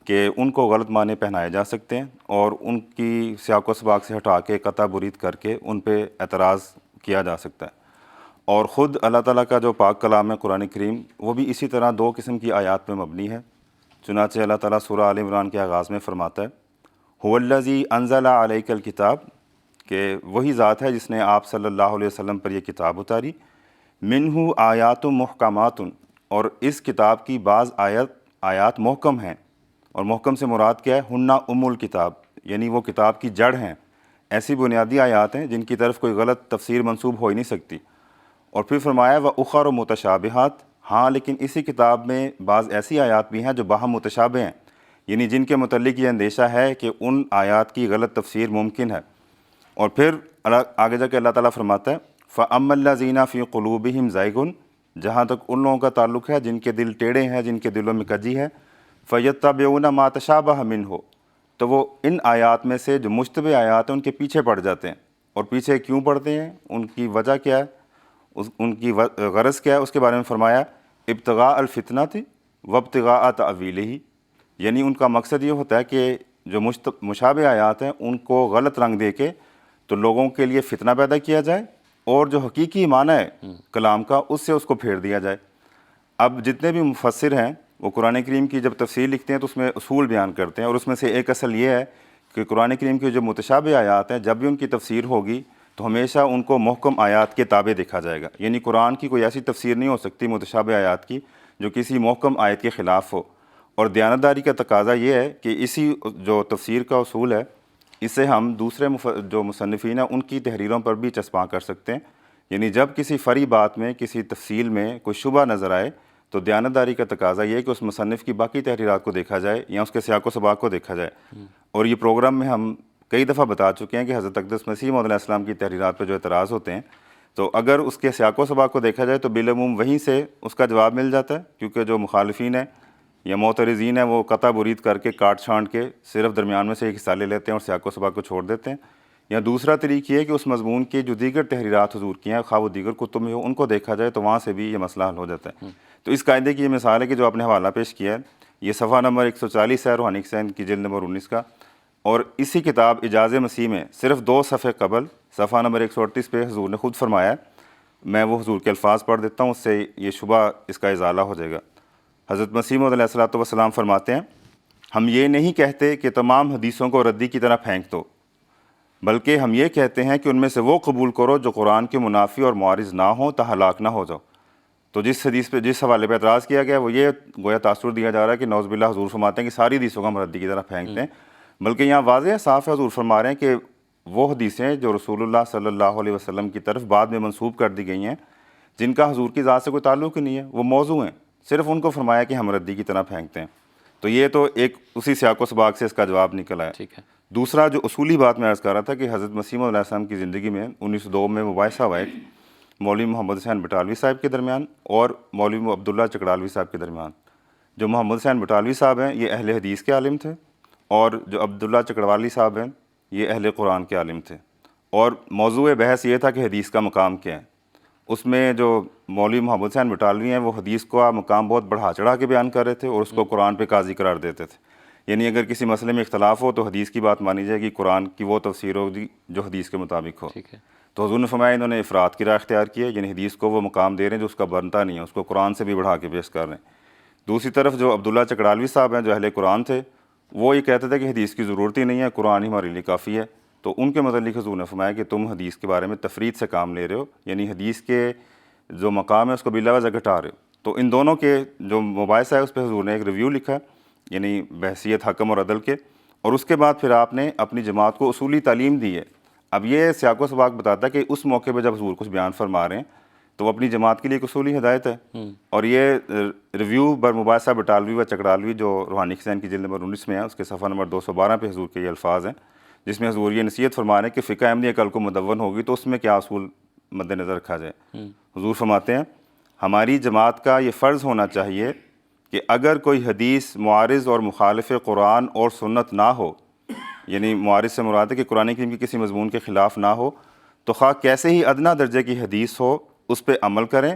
Speaker 4: کہ ان کو غلط معنی پہنائے جا سکتے ہیں اور ان کی سیاق و سباق سے ہٹا کے قطع برید کر کے ان پہ اعتراض کیا جا سکتا ہے. اور خود اللہ تعالیٰ کا جو پاک کلام ہے قرآن کریم, وہ بھی اسی طرح دو قسم کی آیات پہ مبنی ہے. چنانچہ اللہ تعالیٰ سورہ آل عمران کے آغاز میں فرماتا ہے, هو الذی انزل علیک الکتاب, کہ وہی ذات ہے جس نے آپ صلی اللہ علیہ وسلم پر یہ کتاب اتاری. منہ آیات محکمات, اور اس کتاب کی بعض آیات محکم ہیں, اور محکم سے مراد کیا ہے, ہن ام الکتاب, یعنی وہ کتاب کی جڑ ہیں. ایسی بنیادی آیات ہیں جن کی طرف کوئی غلط تفسیر منسوب ہو ہی نہیں سکتی. اور پھر فرمایا وَأُخَرُ مُتَشَابِهَاتٌ, ہاں لیکن اسی کتاب میں بعض ایسی آیات بھی ہیں جو باہم متشابہ ہیں, یعنی جن کے متعلق یہ اندیشہ ہے کہ ان آیات کی غلط تفسیر ممکن ہے. اور پھر آگے جا کے اللہ تعالیٰ فرماتا ہے فَأَمَّا الَّذِينَ فِي قُلُوبِهِمْ زَيْغٌ, جہاں تک ان لوگوں کا تعلق ہے جن کے دل ٹیڑھے ہیں, جن کے دلوں میں کجی ہے, فَيَتَّبِعُونَ مَا تَشَابَهَ مِنْهُ, تو وہ ان آیات میں سے جو مشتبہ آیات ہیں ان کے پیچھے پڑ جاتے ہیں. اور پیچھے کیوں پڑتے ہیں, ان کی وجہ کیا ہے, ان کی غرض کیا ہے, اس کے بارے میں فرمایا ابتغاء الفتنۃ وابتغاء تأویلہ, یعنی ان کا مقصد یہ ہوتا ہے کہ جو مشابہ آیات ہیں ان کو غلط رنگ دے کے تو لوگوں کے لیے فتنہ پیدا کیا جائے, اور جو حقیقی معنی ہے کلام کا اس سے اس کو پھیر دیا جائے. اب جتنے بھی مفسر ہیں وہ قرآن کریم کی جب تفسیر لکھتے ہیں تو اس میں اصول بیان کرتے ہیں، اور اس میں سے ایک اصل یہ ہے کہ قرآن کریم کی جو متشابہ آیات ہیں جب بھی ان کی تفسیر ہوگی تو ہمیشہ ان کو محکم آیات کے تابع دیکھا جائے گا، یعنی قرآن کی کوئی ایسی تفسیر نہیں ہو سکتی متشابہ آیات کی جو کسی محکم آیت کے خلاف ہو۔ اور دیانتداری کا تقاضا یہ ہے کہ اسی جو تفسیر کا اصول ہے اسے ہم دوسرے جو مصنفین ہیں ان کی تحریروں پر بھی چسپاں کر سکتے ہیں، یعنی جب کسی فرعی بات میں کسی تفصیل میں کوئی شبہ نظر آئے تو دیانتداری کا تقاضا یہ ہے کہ اس مصنف کی باقی تحریرات کو دیکھا جائے یا اس کے سیاق و سباق کو دیکھا جائے۔ اور یہ پروگرام میں ہم کئی دفعہ بتا چکے ہیں کہ حضرت اقدس مسیح موعود علیہ السلام کی تحریرات پہ جو اعتراض ہوتے ہیں تو اگر اس کے سیاق و سباق کو دیکھا جائے تو بالعموم وہیں سے اس کا جواب مل جاتا ہے، کیونکہ جو مخالفین ہیں یا معترضین ہیں وہ قطع برید کر کے کاٹ چھانٹ کے صرف درمیان میں سے ایک حصہ لے لیتے ہیں اور سیاق و سباق کو چھوڑ دیتے ہیں۔ یا دوسرا طریقہ یہ ہے کہ اس مضمون کی جو دیگر تحریرات حضور کی ہیں خواہ وہ دیگر کتب میں ہو ان کو دیکھا جائے تو وہاں سے بھی یہ مسئلہ حل ہو جاتا ہے۔ تو اس قاعدے کی یہ مثال ہے کہ جو آپ نے حوالہ پیش کیا ہے یہ صفحہ نمبر 140 ہے روحانی حسین کی جلد نمبر 19 کا، اور اسی کتاب اعجاز مسیح میں صرف 2 صفحے قبل صفحہ نمبر 138 پہ حضور نے خود فرمایا ہے، میں وہ حضور کے الفاظ پڑھ دیتا ہوں، اس سے یہ شبہ اس کا ازالہ ہو جائے گا۔ حضرت مسیح موعود علیہ السلام فرماتے ہیں، ہم یہ نہیں کہتے کہ تمام حدیثوں کو ردی کی طرح پھینک دو، بلکہ ہم یہ کہتے ہیں کہ ان میں سے وہ قبول کرو جو قرآن کے منافی اور معارض نہ ہوں تا ہلاک نہ ہو جاؤ۔ تو جس حدیث پہ جس حوالے پہ اعتراض کیا گیا وہ یہ گویا تاثر دیا جا رہا ہے کہ نعوذ باللہ حضور فرماتے ہیں کہ ساری حدیثوں کو ہم ردی کی طرح پھینکتے ہیں، بلکہ یہاں واضح ہے، صاف ہے، حضور فرما رہے ہیں کہ وہ حدیثیں جو رسول اللہ صلی اللہ علیہ وسلم کی طرف بعد میں منسوب کر دی گئی ہیں جن کا حضور کی ذات سے کوئی تعلق ہی نہیں ہے، وہ موضوع ہیں، صرف ان کو فرمایا کہ ہم ردی کی طرح پھینکتے ہیں۔ تو یہ تو ایک اسی سیاق و سباق سے اس کا جواب نکل آیا۔
Speaker 2: ٹھیک ہے۔
Speaker 4: دوسرا جو اصولی بات میں عرض کر رہا تھا کہ حضرت مسیح موعود علیہ السلام کی زندگی میں 1902 میں مباحثہ ہوا ہے مولوی محمد حسین بٹالوی صاحب کے درمیان اور مولوی عبداللہ چکڑالوی صاحب کے درمیان۔ جو محمد حسین بٹالوی صاحب ہیں یہ اہل حدیث کے عالم تھے، اور جو عبداللہ چکڑالوی صاحب ہیں یہ اہل قرآن کے عالم تھے، اور موضوع بحث یہ تھا کہ حدیث کا مقام کیا ہے۔ اس میں جو مولوی محمد حسین بٹالوی ہیں وہ حدیث کا مقام بہت بڑھا چڑھا کے بیان کر رہے تھے اور اس کو قرآن پہ قاضی قرار دیتے تھے، یعنی اگر کسی مسئلے میں اختلاف ہو تو حدیث کی بات مانی جائے گی، قرآن کی وہ تفسیر ہوگی جو حدیث کے مطابق ہو۔
Speaker 2: ٹھیک ہے۔
Speaker 4: تو حضور نے فرمایا انہوں نے افراد کی راہ اختیار کی ہے، یعنی حدیث کو وہ مقام دے رہے ہیں جو اس کا بنتا نہیں ہے، اس کو قرآن سے بھی بڑھا کے پیش کر رہے ہیں۔ دوسری طرف جو عبداللہ چکڑالوی صاحب ہیں جو اہل قرآن تھے وہ یہ کہتے تھے کہ حدیث کی ضرورت ہی نہیں ہے، قرآن ہی ہمارے لیے کافی ہے۔ تو ان کے متعلق حضور نے فرمایا کہ تم حدیث کے بارے میں تفرید سے کام لے رہے ہو، یعنی حدیث کے جو مقام ہے اس کو بلا وجہ گھٹا رہے ہو۔ تو ان دونوں کے جو مباحثہ ہے اس پہ حضور نے ایک ریویو لکھا ہے، یعنی بحثیت حکم اور عدل کے، اور اس کے بعد پھر آپ نے اپنی جماعت کو اصولی تعلیم دی ہے۔ اب یہ سیاق و سباق بتاتا ہے کہ اس موقع پہ جب حضور کچھ بیان فرما رہے ہیں تو وہ اپنی جماعت کے لیے ایک اصولی ہدایت ہے، اور یہ ریویو بر مباحثہ بٹالوی و چکڑالوی جو روحانی حسین کی جلد نمبر 19 میں ہے اس کے صفحہ نمبر 212 پہ حضور کے یہ الفاظ ہیں، جس میں حضور یہ نصیحت فرما رہے ہیں کہ فقہ احمدیہ کل کو مدون ہوگی تو اس میں کیا اصول مد نظر رکھا جائے۔ حضور فرماتے ہیں ہماری جماعت کا یہ فرض ہونا چاہیے کہ اگر کوئی حدیث معارض اور مخالف قرآن اور سنت نہ ہو، یعنی معارض سے مراد ہے کہ قرآن کریم کی کسی مضمون کے خلاف نہ ہو، تو خواہ کیسے ہی ادنا درجے کی حدیث ہو اس پہ عمل کریں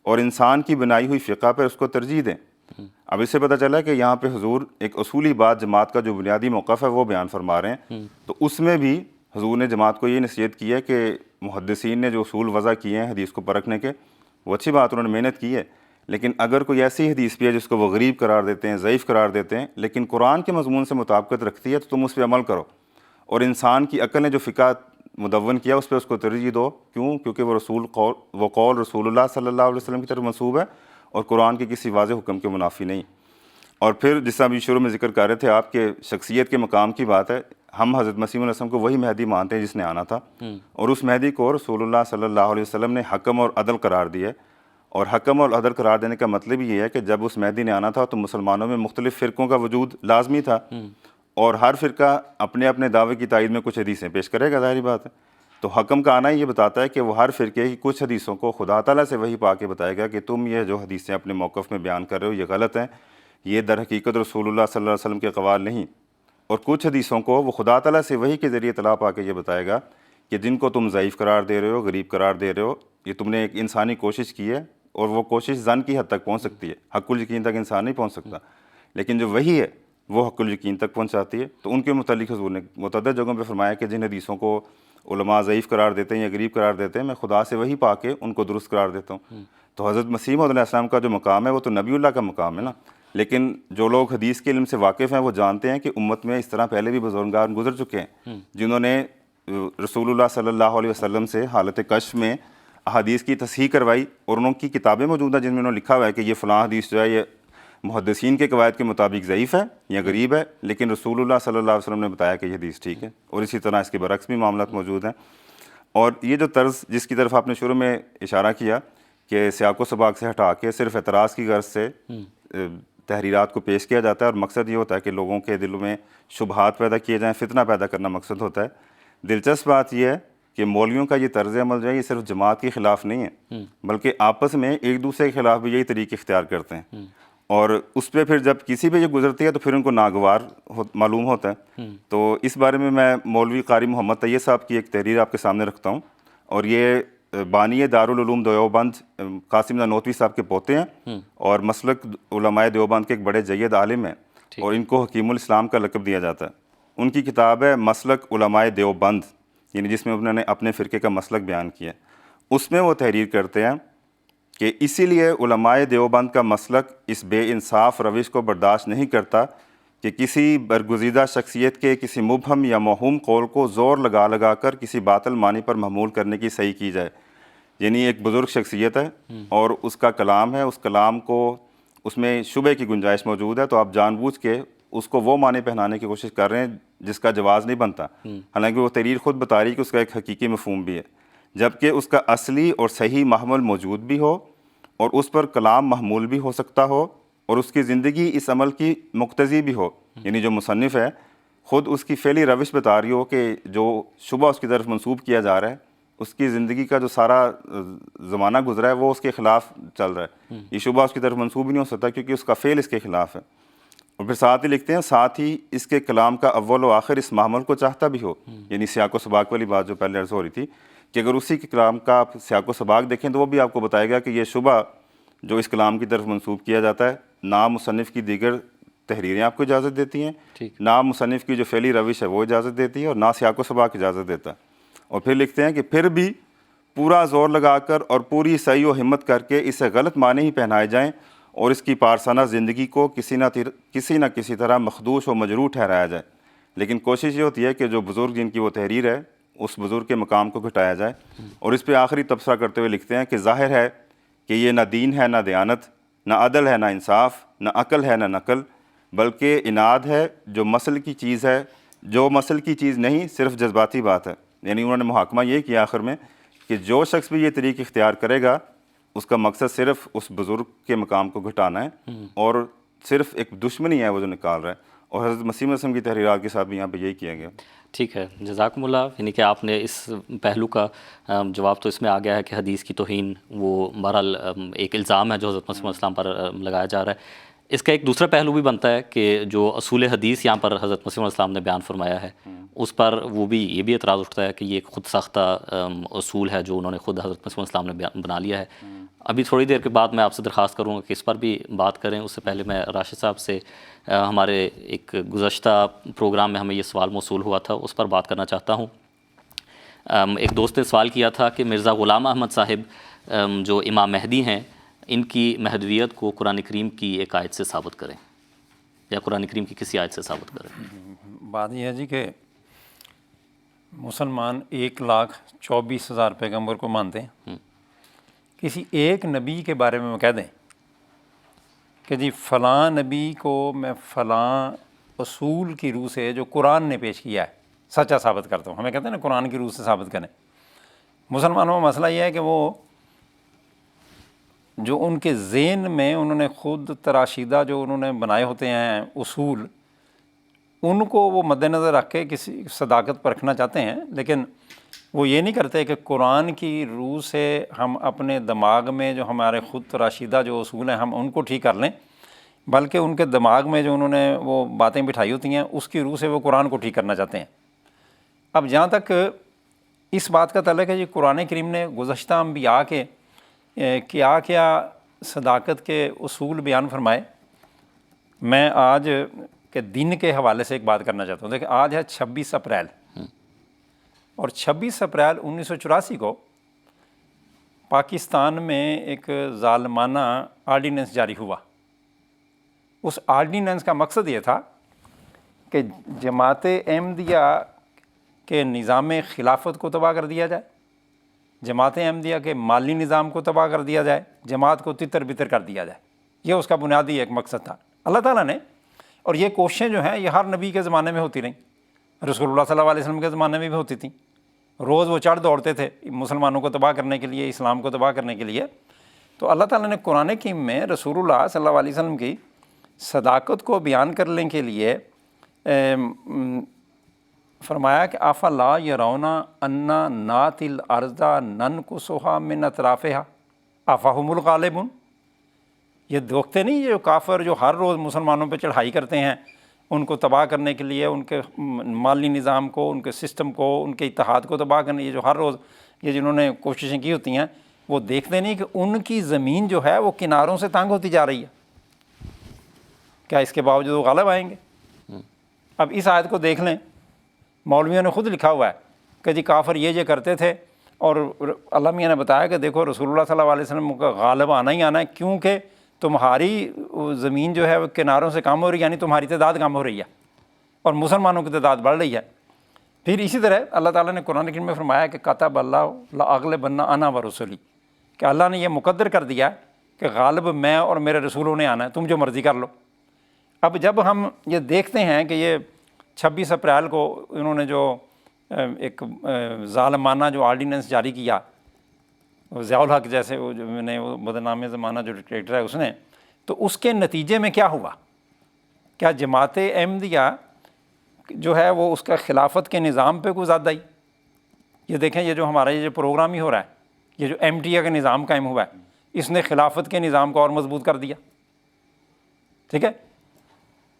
Speaker 4: اور انسان کی بنائی ہوئی فقہ پر اس کو ترجیح دیں۔ اب اس سے پتہ چلا کہ یہاں پہ حضور ایک اصولی بات جماعت کا جو بنیادی موقف ہے وہ بیان فرما رہے ہیں، تو اس میں بھی حضور نے جماعت کو یہ نصیحت کی ہے کہ محدثین نے جو اصول وضع کیے ہیں حدیث کو پرکھنے کے وہ اچھی بات، انہوں نے محنت کی ہے، لیکن اگر کوئی ایسی حدیث بھی ہے جس کو وہ غریب قرار دیتے ہیں، ضعیف قرار دیتے ہیں، لیکن قرآن کے مضمون سے مطابقت رکھتی ہے تو تم اس پہ عمل کرو، اور انسان کی عقل نے جو فقہ مدون کیا اس پہ اس کو ترجیح دو۔ کیوں؟ کیونکہ وہ قول رسول اللہ صلی اللہ علیہ وسلم کی طرف منسوب ہے اور قرآن کے کسی واضح حکم کے منافی نہیں۔ اور پھر جس طرح بھی شروع میں ذکر کر رہے تھے آپ کے شخصیت کے مقام کی بات ہے، ہم حضرت مسیح علیہ السلام کو وہی مہدی مانتے ہیں جس نے آنا تھا، اور اس مہدی کو رسول اللہ صلی اللہ علیہ وسلم نے حکم اور عدل قرار دیا، اور حکم اور عدل قرار دینے کا مطلب یہ ہے کہ جب اس مہدی نے آنا تھا تو مسلمانوں میں مختلف فرقوں کا وجود لازمی تھا، اور ہر فرقہ اپنے اپنے دعوے کی تائید میں کچھ حدیثیں پیش کرے گا، ظاہری بات ہے۔ تو حکم کا آنا یہ بتاتا ہے کہ وہ ہر فرقے کی کچھ حدیثوں کو خدا تعالیٰ سے وہی پا کے بتائے گا کہ تم یہ جو حدیثیں اپنے موقف میں بیان کر رہے ہو یہ غلط ہیں، یہ در حقیقت رسول اللہ صلی اللہ علیہ وسلم کے قوال نہیں، اور کچھ حدیثوں کو وہ خدا تعالیٰ سے وہی کے ذریعے اطلاع پا کے یہ بتائے گا کہ جن کو تم ضعیف قرار دے رہے ہو، غریب قرار دے رہے ہو، یہ تم نے ایک انسانی کوشش کی ہے، اور وہ کوشش ظن کی حد تک پہنچ سکتی ہے، حق الیقین تک انسان نہیں پہنچ سکتا، لیکن جو وہی ہے وہ حق الیقین تک پہنچاتی ہے۔ تو ان کے متعلق حضور نے متعدد جگہوں پہ فرمایا کہ جن حدیثوں کو علماء ضعیف قرار دیتے ہیں یا غریب قرار دیتے ہیں، میں خدا سے وہی پا کے ان کو درست قرار دیتا ہوں۔ تو حضرت مسیح علیہ السلام کا جو مقام ہے وہ تو نبی اللہ کا مقام ہے نا، لیکن جو لوگ حدیث کے علم سے واقف ہیں وہ جانتے ہیں کہ امت میں اس طرح پہلے بھی بزرگان گزر چکے ہیں جنہوں نے رسول اللہ صلی اللہ علیہ وسلم سے حالت کشف میں احادیث کی تصحیح کروائی، اور انہوں کی کتابیں موجود ہیں جن میں انہوں نے لکھا ہوا ہے کہ یہ فلاں حدیث جو ہے یہ محدثین کے قواعد کے مطابق ضعیف ہے یا غریب ہے، لیکن رسول اللہ صلی اللہ علیہ وسلم نے بتایا کہ یہ حدیث ٹھیک ہے، اور اسی طرح اس کے برعکس بھی معاملات موجود ہیں۔ اور یہ جو طرز جس کی طرف آپ نے شروع میں اشارہ کیا کہ سیاق و سباق سے ہٹا کے صرف اعتراض کی غرض سے تحریرات کو پیش کیا جاتا ہے، اور مقصد یہ ہوتا ہے کہ لوگوں کے دلوں میں شبہات پیدا کیے جائیں، فتنہ پیدا کرنا مقصد ہوتا ہے۔ دلچسپ بات یہ ہے کہ مولویوں کا یہ طرز عمل جو ہے یہ صرف جماعت کے خلاف نہیں ہے، بلکہ آپس میں ایک دوسرے کے خلاف بھی یہی طریقے اختیار کرتے ہیں، اور اس پہ پھر جب کسی پہ یہ گزرتی ہے تو پھر ان کو ناگوار معلوم ہوتا ہے۔ تو اس بارے میں مولوی قاری محمد طیب صاحب کی ایک تحریر آپ کے سامنے رکھتا ہوں، اور یہ بانی دارالعلوم دیوبند قاسم نانوتوی صاحب کے پوتے ہیں، اور مسلک علماء دیوبند کے ایک بڑے جید عالم ہیں، اور ان کو حکیم الاسلام کا لقب دیا جاتا ہے۔ ان کی کتاب ہے مسلک علماء دیوبند، یعنی جس میں انہوں نے اپنے فرقے کا مسلک بیان کیا۔ اس میں وہ تحریر کرتے ہیں کہ اسی لیے علماء دیوبند کا مسلک اس بے انصاف روش کو برداشت نہیں کرتا کہ کسی برگزیدہ شخصیت کے کسی مبہم یا موہوم قول کو زور لگا کر کسی باطل معنی پر محمول کرنے کی صحیح کی جائے۔ یعنی ایک بزرگ شخصیت ہے اور اس کا کلام ہے، اس کلام کو اس میں شبہ کی گنجائش موجود ہے، تو آپ جان بوجھ کے اس کو وہ معنی پہنانے کی کوشش کر رہے ہیں جس کا جواز نہیں بنتا، حالانکہ وہ تحریر خود بتا رہی ہے کہ اس کا ایک حقیقی مفہوم بھی ہے، جبکہ اس کا اصلی اور صحیح محمل موجود بھی ہو، اور اس پر کلام محمول بھی ہو سکتا ہو، اور اس کی زندگی اس عمل کی مقتضی بھی ہو۔ یعنی جو مصنف ہے خود اس کی فعلی روش بتا رہی ہو کہ جو شبہ اس کی طرف منسوب کیا جا رہا ہے، اس کی زندگی کا جو سارا زمانہ گزرا ہے وہ اس کے خلاف چل رہا ہے، یہ شبہ اس کی طرف منسوب ہی نہیں ہو سکتا کیونکہ اس کا فعل اس کے خلاف ہے۔ اور پھر ساتھ ہی لکھتے ہیں ساتھ ہی اس کے کلام کا اول و آخر اس محمل کو چاہتا بھی ہو، یعنی سیاق و سباق والی بات جو پہلے عرض ہو رہی تھی کہ اگر اسی کے کلام کا آپ سیاق و سباق دیکھیں تو وہ بھی آپ کو بتائے گا کہ یہ شبہ جو اس کلام کی طرف منسوب کیا جاتا ہے نہ مصنف کی دیگر تحریریں آپ کو اجازت دیتی ہیں، نہ مصنف کی جو فعلی روش ہے وہ اجازت دیتی ہے، اور نہ سیاق و سباق اجازت دیتا ہے۔ اور پھر لکھتے ہیں کہ پھر بھی پورا زور لگا کر اور پوری سعی و ہمت کر کے اسے غلط معنی ہی پہنائے جائیں اور اس کی پارسانہ زندگی کو کسی نہ کسی طرح مخدوش و مجروح ٹھہرایا جائے، لیکن کوشش یہ ہوتی ہے کہ جو بزرگ جن کی وہ تحریر ہے اس بزرگ کے مقام کو گھٹایا جائے۔ اور اس پہ آخری تبصرہ کرتے ہوئے لکھتے ہیں کہ ظاہر ہے کہ یہ نہ دین ہے نہ دیانت، نہ عدل ہے نہ انصاف، نہ عقل ہے نہ نقل، بلکہ اناد ہے جو مسل کی چیز ہے، جو مسل کی چیز نہیں صرف جذباتی بات ہے۔ یعنی انہوں نے محاکمہ یہ کیا آخر میں کہ جو شخص بھی یہ طریق اختیار کرے گا اس کا مقصد صرف اس بزرگ کے مقام کو گھٹانا ہے، اور صرف ایک دشمنی ہے وہ جو نکال رہا ہے، اور حضرت مسیح موعود کے تحریرات کے ساتھ بھی یہاں پہ یہی کیا گیا۔
Speaker 2: ٹھیک ہے، جزاکم اللہ۔ یعنی کہ آپ نے اس پہلو کا جواب تو اس میں آ گیا ہے کہ حدیث کی توہین وہ بہرحال ایک الزام ہے جو حضرت مسیح علیہ السلام پر لگایا جا رہا ہے۔ اس کا ایک دوسرا پہلو بھی بنتا ہے کہ جو اصول حدیث یہاں پر حضرت مسیح علیہ السلام نے بیان فرمایا ہے اس پر وہ بھی یہ بھی اعتراض اٹھتا ہے کہ یہ ایک خود ساختہ اصول ہے جو انہوں نے خود حضرت مسیح علیہ السلام نے بنا لیا ہے۔ ابھی تھوڑی دیر کے بعد میں آپ سے درخواست کروں گا کہ اس پر بھی بات کریں، اس سے پہلے میں راشد صاحب سے ہمارے ایک گزشتہ پروگرام میں ہمیں یہ سوال موصول ہوا تھا اس پر بات کرنا چاہتا ہوں۔ ایک دوست نے سوال کیا تھا کہ مرزا غلام احمد صاحب جو امام مہدی ہیں ان کی مہدویت کو قرآن کریم کی ایک آیت سے ثابت کریں یا قرآن کریم کی کسی آیت سے ثابت کریں۔
Speaker 3: بات یہ ہے جی کہ مسلمان 1,24,000 پیغمبر کو مانتے ہیں، کسی ایک نبی کے بارے میں کہہ دیں کہ جی فلاں نبی کو میں فلاں اصول کی روح سے جو قرآن نے پیش کیا ہے سچا ثابت کرتا ہوں، ہمیں کہتے ہیں نا قرآن کی روح سے ثابت کریں۔ مسلمانوں میں مسئلہ یہ ہے کہ وہ جو ان کے ذہن میں انہوں نے خود تراشیدہ جو انہوں نے بنائے ہوتے ہیں اصول، ان کو وہ مد نظر رکھ کے کسی صداقت پر رکھنا چاہتے ہیں، لیکن وہ یہ نہیں کرتے کہ قرآن کی روح سے ہم اپنے دماغ میں جو ہمارے خود تراشیدہ جو اصول ہیں ہم ان کو ٹھیک کر لیں، بلکہ ان کے دماغ میں جو انہوں نے وہ باتیں بٹھائی ہوتی ہیں اس کی روح سے وہ قرآن کو ٹھیک کرنا چاہتے ہیں۔ اب جہاں تک اس بات کا تعلق ہے جی قرآن کریم نے گزشتہ انبیاء کے کیا کیا صداقت کے اصول بیان فرمائے، میں آج کے دن کے حوالے سے ایک بات کرنا چاہتا ہوں۔ دیکھیں آج ہے 26 اپریل، اور 26 اپریل 1984 کو پاکستان میں ایک ظالمانہ آرڈیننس جاری ہوا۔ اس آرڈیننس کا مقصد یہ تھا کہ جماعت احمدیہ کے نظام خلافت کو تباہ کر دیا جائے، جماعت احمدیہ کے مالی نظام کو تباہ کر دیا جائے، جماعت کو تتر بتر کر دیا جائے۔ یہ اس کا بنیادی ایک مقصد تھا اللہ تعالیٰ نے، اور یہ کوششیں جو ہیں یہ ہر نبی کے زمانے میں ہوتی رہیں، رسول اللہ صلی اللہ علیہ وسلم کے زمانے میں بھی ہوتی تھیں۔ روز وہ چڑھ دوڑتے تھے مسلمانوں کو تباہ کرنے کے لیے، اسلام کو تباہ کرنے کے لیے۔ تو اللہ تعالیٰ نے قرآن کریم میں رسول اللہ صلی اللہ علیہ وسلم کی صداقت کو بیان کرنے کے لیے فرمایا کہ افلا یرون انا ناتی الارض ننقصها من اطرافها افهم الغالبون، یہ دیکھتے نہیں یہ جو کافر جو ہر روز مسلمانوں پہ چڑھائی کرتے ہیں ان کو تباہ کرنے کے لیے، ان کے مالی نظام کو، ان کے سسٹم کو، ان کے اتحاد کو تباہ کرنے، یہ جو ہر روز یہ جنہوں نے کوششیں کی ہوتی ہیں، وہ دیکھتے نہیں کہ ان کی زمین جو ہے وہ کناروں سے تنگ ہوتی جا رہی ہے، کیا اس کے باوجود وہ غالب آئیں گے؟ اب اس آیت کو دیکھ لیں، مولویوں نے خود لکھا ہوا ہے کہ جی کافر یہ کرتے تھے، اور اللہ میاں نے بتایا کہ دیکھو رسول اللہ صلی اللہ علیہ وسلم کا غالب آنا ہی آنا ہے، کیونکہ تمہاری زمین جو ہے وہ کناروں سے کم ہو رہی ہے، یعنی تمہاری تعداد کم ہو رہی ہے اور مسلمانوں کی تعداد بڑھ رہی ہے۔ پھر اسی طرح اللہ تعالیٰ نے قرآن کریم میں فرمایا کہ کتب اللہ لاغلبن انا ورسلی، کہ اللہ نے یہ مقدر کر دیا کہ غالب میں اور میرے رسولوں نے آنا ہے، تم جو مرضی کر لو۔ اب جب ہم یہ دیکھتے ہیں کہ یہ 26 اپریل کو انہوں نے جو ایک ظالمانہ جو آرڈیننس جاری کیا، ضیاء الحق جیسے وہ جو میں نے وہ بدنام زمانہ جو ڈکٹیٹر ہے اس نے، تو اس کے نتیجے میں کیا ہوا؟ کیا جماعت احمدیہ جو ہے وہ اس کا خلافت کے نظام پہ کوئی زیادہ ہی؟ یہ دیکھیں یہ جو ہمارا یہ جو پروگرام ہی ہو رہا ہے، یہ جو ایم ٹی اے کا نظام قائم ہوا ہے، اس نے خلافت کے نظام کو اور مضبوط کر دیا۔ ٹھیک ہے،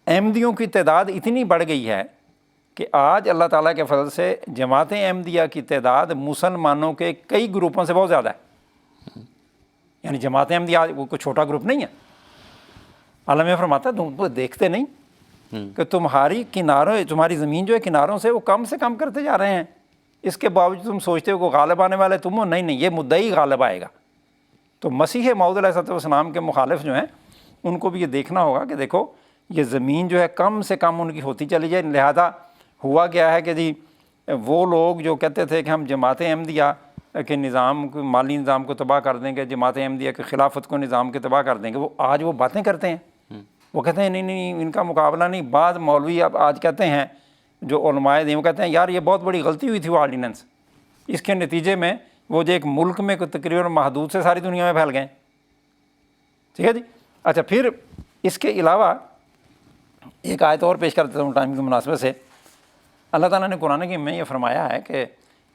Speaker 3: احمدیوں کی تعداد اتنی بڑھ گئی ہے کہ آج اللہ تعالیٰ کے فضل سے جماعت احمدیہ کی تعداد مسلمانوں کے کئی گروپوں سے بہت زیادہ ہے، یعنی جماعت احمدیہ وہ کوئی چھوٹا گروپ نہیں ہے۔ اللہ میں فرماتا ہے تم تو دیکھتے نہیں کہ تمہاری زمین جو ہے کناروں سے وہ کم کم کرتے جا رہے ہیں، اس کے باوجود تم سوچتے ہو کہ غالب آنے والے تم ہو، نہیں، یہ مدعی غالب آئے گا۔ تو مسیح موعود علیہ السلام کے مخالف جو ہیں ان کو بھی یہ دیکھنا ہوگا کہ دیکھو یہ زمین جو ہے کم سے کم ان کی ہوتی چلی جائے۔ لہذا ہوا کیا ہے کہ جی وہ لوگ جو کہتے تھے کہ ہم جماعت احمدیہ کے نظام کو، مالی نظام کو تباہ کر دیں گے، جماعت احمدیہ کے خلافت کو نظام کے تباہ کر دیں گے، وہ آج وہ باتیں کرتے ہیں، وہ کہتے ہیں نہیں ان کا مقابلہ نہیں۔ بعض مولوی اب آج کہتے ہیں جو علماء دین وہ کہتے ہیں یار یہ بہت بڑی غلطی ہوئی تھی وہ آرڈیننس، اس کے نتیجے میں وہ جو ایک ملک میں تقریباً محدود سے ساری دنیا میں پھیل گئے۔ ٹھیک ہے جی، اچھا پھر اس کے علاوہ ایک آیت اور پیش کر دیتا ہوں ٹائم کی مناسبت سے۔ اللہ تعالیٰ نے قرآن کریم میں یہ فرمایا ہے کہ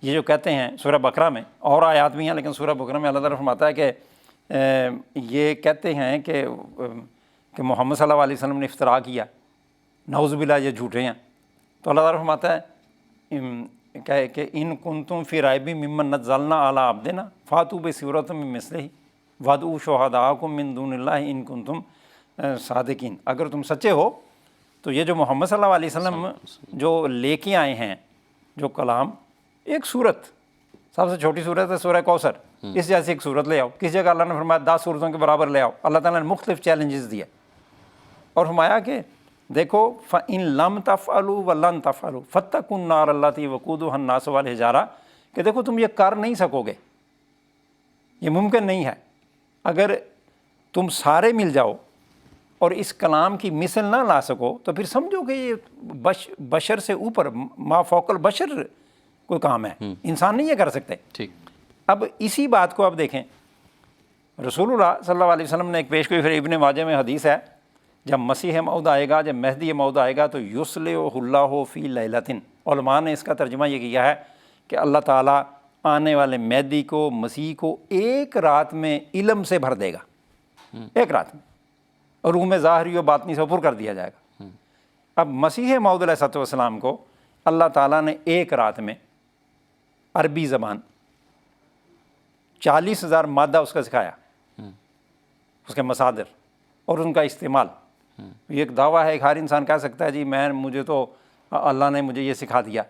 Speaker 3: یہ جو کہتے ہیں سورہ بقرہ میں، اور آیات بھی ہیں لیکن سورہ بقرہ میں اللہ تعالیٰ فرماتا ہے کہ یہ کہتے ہیں کہ محمد صلی اللہ علیہ وسلم نے افتراء کیا، نعوذ باللہ یہ جھوٹے ہیں۔ تو اللہ تعالیٰ فرماتا ہے کہ ان کنتم فی ریب ممن نزلنا علی عبدنا فاتوا بسورۃ من مثلہ وادعوا شہداءکم من دون اللہ ان کنتم صادقین، اگر تم سچے ہو تو یہ جو محمد صلی اللہ علیہ وسلم جو لے کے آئے ہیں جو کلام، ایک صورت، سب سے چھوٹی صورت ہے سورہ کوثر، اس جیسی ایک صورت لے آؤ۔ کس جگہ اللہ نے فرمایا 10 صورتوں کے برابر لے آؤ۔ اللہ تعالیٰ نے مختلف چیلنجز دیے اور فرمایا کہ دیکھو فَإِن لَمْ تَفْعَلُوا وَلَن تَفْعَلُوا فَاتَّقُوا النَّارَ الَّتِي وَقُودُهَا النَّاسُ وَالْحِجَارَةُ، کہ دیکھو تم یہ کر نہیں سکو گے، یہ ممکن نہیں ہے۔ اگر تم سارے مل جاؤ اور اس کلام کی مثل نہ لا سکو تو پھر سمجھو کہ یہ بشر سے اوپر، ما فوق البشر کوئی کام ہے، انسان نہیں یہ کر سکتے۔
Speaker 2: ٹھیک،
Speaker 3: اب اسی بات کو اب دیکھیں، رسول اللہ صلی اللہ علیہ وسلم نے ایک پیش گوئی، پھر ابن ماجہ میں حدیث ہے، جب مسیح موعود آئے گا، جب مہدی موعود آئے گا تو یصلح اللہ فی لیلۃ، علماء نے اس کا ترجمہ یہ کیا ہے کہ اللہ تعالیٰ آنے والے مہدی کو، مسیح کو ایک رات میں علم سے بھر دے گا، ایک رات میں، اور روح میں ظاہری و باطنی سے پر کر دیا جائے گا۔ اب مسیح موعود علیہ السلام کو اللہ تعالیٰ نے ایک رات میں عربی زبان 40,000 مادہ اس کا سکھایا، اس کے مصادر اور ان کا استعمال۔ یہ ایک دعویٰ ہے کہ ہر انسان کہہ سکتا ہے جی مجھے تو اللہ نے مجھے یہ سکھا دیا،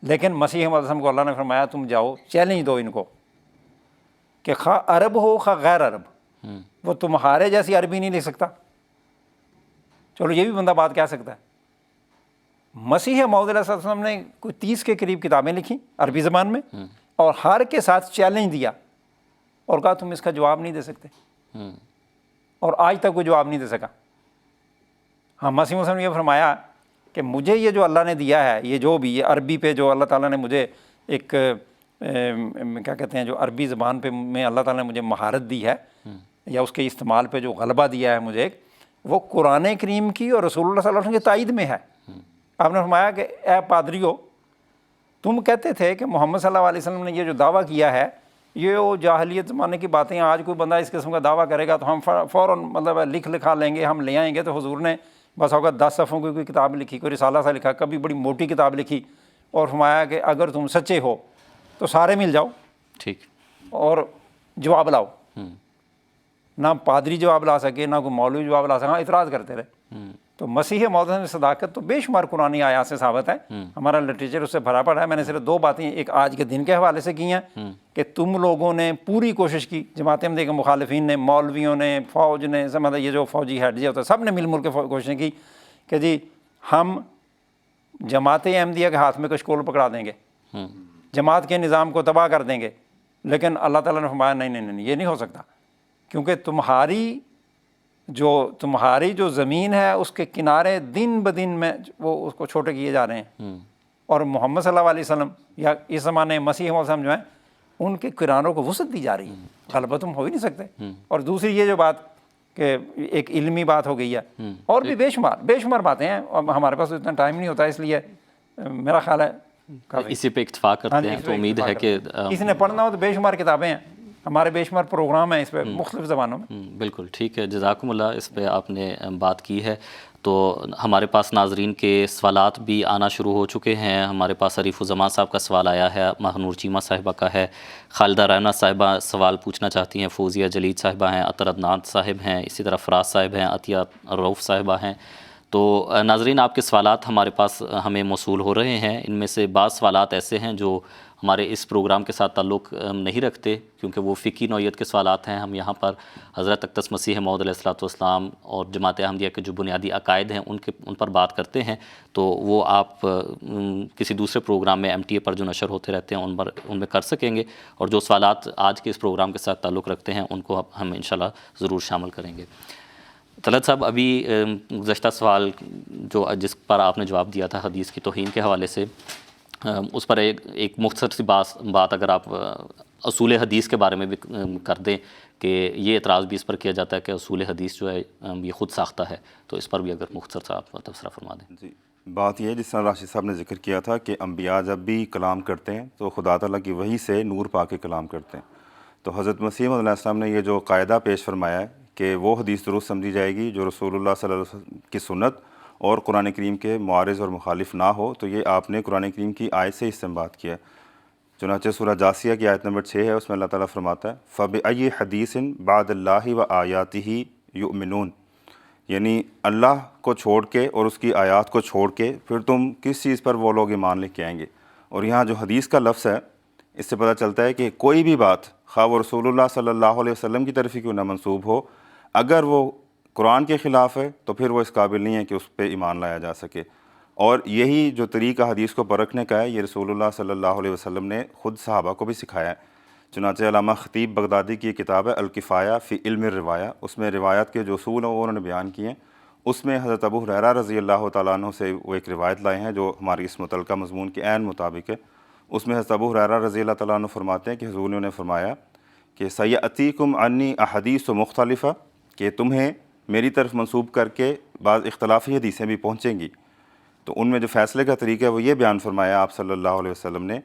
Speaker 3: لیکن مسیح موعود کو اللہ نے فرمایا تم جاؤ چیلنج دو ان کو کہ خواہ عرب ہو خواہ غیر عرب، وہ تمہارے جیسی عربی نہیں لکھ سکتا، چلو یہ بھی بندہ بات کہہ سکتا ہے. مسیح موعود علیہ السلام نے کوئی 30 کے قریب کتابیں لکھی عربی زبان میں, اور ہر کے ساتھ چیلنج دیا اور کہا تم اس کا جواب نہیں دے سکتے, اور آج تک کوئی جواب نہیں دے سکا. ہاں, مسیح موعود نے یہ فرمایا کہ مجھے یہ جو اللہ نے دیا ہے, یہ جو بھی یہ عربی پہ جو اللہ تعالیٰ نے مجھے ایک کیا کہتے ہیں جو عربی زبان پہ میں اللہ تعالیٰ نے مجھے مہارت دی ہے, یا اس کے استعمال پہ جو غلبہ دیا ہے مجھے, وہ قرآن کریم کی اور رسول اللہ صلی اللہ علیہ وسلم کی تائید میں ہے. آپ نے فرمایا کہ اے پادریو, تم کہتے تھے کہ محمد صلی اللہ علیہ وسلم نے یہ جو دعویٰ کیا ہے یہ وہ جاہلیت زمانے کی باتیں, آج کوئی بندہ اس قسم کا دعویٰ کرے گا تو ہم فوراً مطلب لکھا لیں گے, ہم لے آئیں گے. تو حضور نے بس ہوگا 10 صفحوں کی کوئی کتاب لکھی, کوئی رسالہ سا لکھا, کبھی بڑی موٹی کتاب لکھی, اور فرمایا کہ اگر تم سچے ہو تو سارے مل جاؤ
Speaker 2: ٹھیک,
Speaker 3: اور جواب لاؤ. نہ پادری جواب لا سکے, نہ کوئی مولوی جواب لا سکے, ہاں اعتراض کرتے رہے. تو مسیح موعود میں صداقت تو بے شمار قرآنی آیات سے ثابت ہے, ہمارا لٹریچر اس سے بھرا پڑا ہے. میں نے صرف 2 باتیں ایک آج کے دن کے حوالے سے کی ہیں کہ تم لوگوں نے پوری کوشش کی, جماعت احمدیہ کے مخالفین نے, مولویوں نے, فوج نے, مطلب یہ جو فوجی ہیڈ جو ہوتا ہے, سب نے مل کے کوششیں کی کہ جی ہم جماعت احمدیہ کے ہاتھ میں کشکول پکڑا دیں گے, جماعت کے نظام کو تباہ کر دیں گے. لیکن اللہ تعالیٰ نے فرمایا نہیں, یہ نہیں ہو سکتا, کیونکہ تمہاری جو زمین ہے اس کے کنارے دن بدن میں وہ اس کو چھوٹے کیے جا رہے ہیں, اور محمد صلی اللہ علیہ وسلم یا اس زمانے مسیح موعود جو ہیں ان کے کناروں کو وسعت دی جا رہی ہے. غلبہ تم ہو ہی نہیں سکتے. اور دوسری یہ جو بات کہ ایک علمی بات ہو گئی ہے, اور بھی بے شمار باتیں ہیں, اور ہمارے پاس اتنا ٹائم نہیں ہوتا, اس لیے میرا خیال ہے
Speaker 2: اسی پہ اکتفا کرتے ہیں. تو امید ہے کہ
Speaker 3: کسی نے پڑھنا ہو تو بے شمار کتابیں ہیں, ہمارے بے شمار پروگرام ہیں اس پہ مختلف زبانوں میں.
Speaker 2: بالکل ٹھیک ہے, جزاکم اللہ, اس پہ آپ نے بات کی ہے. تو ہمارے پاس ناظرین کے سوالات بھی آنا شروع ہو چکے ہیں. ہمارے پاس عریف الزمان صاحب کا سوال آیا ہے, ماہنور چیمہ صاحبہ کا ہے, خالدہ رائنا صاحبہ سوال پوچھنا چاہتی ہیں, فوزیہ جلید صاحبہ ہیں, عطر عدنان صاحب ہیں, اسی طرح فراز صاحب ہیں, عطیہ رؤف صاحبہ ہیں. تو ناظرین آپ کے سوالات ہمارے پاس ہمیں موصول ہو رہے ہیں. ان میں سے بعض سوالات ایسے ہیں جو ہمارے اس پروگرام کے ساتھ تعلق نہیں رکھتے, کیونکہ وہ فقہی نوعیت کے سوالات ہیں. ہم یہاں پر حضرت اقدس مسیح موعود علیہ السلام اور جماعت احمدیہ کے جو بنیادی عقائد ہیں ان پر بات کرتے ہیں. تو وہ آپ کسی دوسرے پروگرام میں MTA پر جو نشر ہوتے رہتے ہیں ان میں کر سکیں گے, اور جو سوالات آج کے اس پروگرام کے ساتھ تعلق رکھتے ہیں ان کو ہم انشاءاللہ ضرور شامل کریں گے. طلعت صاحب, ابھی گزشتہ سوال جس پر آپ نے جواب دیا تھا حدیث کی توہین کے حوالے سے, اس پر ایک مختصر سی بات اگر آپ اصول حدیث کے بارے میں بھی کر دیں, کہ یہ اعتراض بھی اس پر کیا جاتا ہے کہ اصول حدیث جو ہے یہ خود ساختہ ہے, تو اس پر بھی اگر مختصر سا آپ تبصرہ فرما دیں.
Speaker 4: جی, بات یہ ہے جس طرح راشد صاحب نے ذکر کیا تھا کہ انبیاء جب بھی کلام کرتے ہیں تو خدا تعالیٰ کی وحی سے نور پا کے کلام کرتے ہیں. تو حضرت مسیح علیہ السلام نے یہ جو قاعدہ پیش فرمایا ہے کہ وہ حدیث درست سمجھی جائے گی جو رسول اللہ صلی اللہ علیہ وسلم کی سنت اور قرآن کریم کے معارض اور مخالف نہ ہو, تو یہ آپ نے قرآن کریم کی آیت سے استنباط کیا. چنانچہ سورہ جاسیہ کی آیت نمبر 6 ہے, اس میں اللہ تعالیٰ فرماتا ہے فَبِأَيِّ حَدِيثٍ بَعْدَ اللَّهِ وَآيَاتِهِ يُؤْمِنُونَ, یعنی اللہ کو چھوڑ کے اور اس کی آیات کو چھوڑ کے پھر تم کس چیز پر وہ لوگ ایمان لے کے آئیں گے. اور یہاں جو حدیث کا لفظ ہے اس سے پتہ چلتا ہے کہ کوئی بھی بات خواہ وہ رسول اللہ صلی اللہ علیہ وسلم کی طرف ہی کیوں نہ منسوب ہو, اگر وہ قرآن کے خلاف ہے تو پھر وہ اس قابل نہیں ہے کہ اس پہ ایمان لایا جا سکے. اور یہی جو طریقہ حدیث کو پرکھنے کا ہے یہ رسول اللہ صلی اللہ علیہ وسلم نے خود صحابہ کو بھی سکھایا ہے. چنانچہ علامہ خطیب بغدادی کی کتاب ہے الکفایہ فی علم الروایہ, اس میں روایت کے جو اصول ہیں وہ انہوں نے بیان کیے ہیں. اس میں حضرت ابو ہریرہ رضی اللہ تعالیٰ عنہ سے وہ ایک روایت لائے ہیں جو ہماری اس متعلقہ مضمون کے عین مطابق ہے. اس میں حضرت ابو ہریرہ رضی اللہ تعالیٰ عنہ فرماتے ہیں کہ حضور نے انہیں فرمایا کہ سیأتیکم عنی احادیث مختلفہ, کہ تمہیں میری طرف منسوب کر کے بعض اختلافی حدیثیں بھی پہنچیں گی. تو ان میں جو فیصلے کا طریقہ ہے وہ یہ بیان فرمایا آپ صلی اللہ علیہ وسلم نے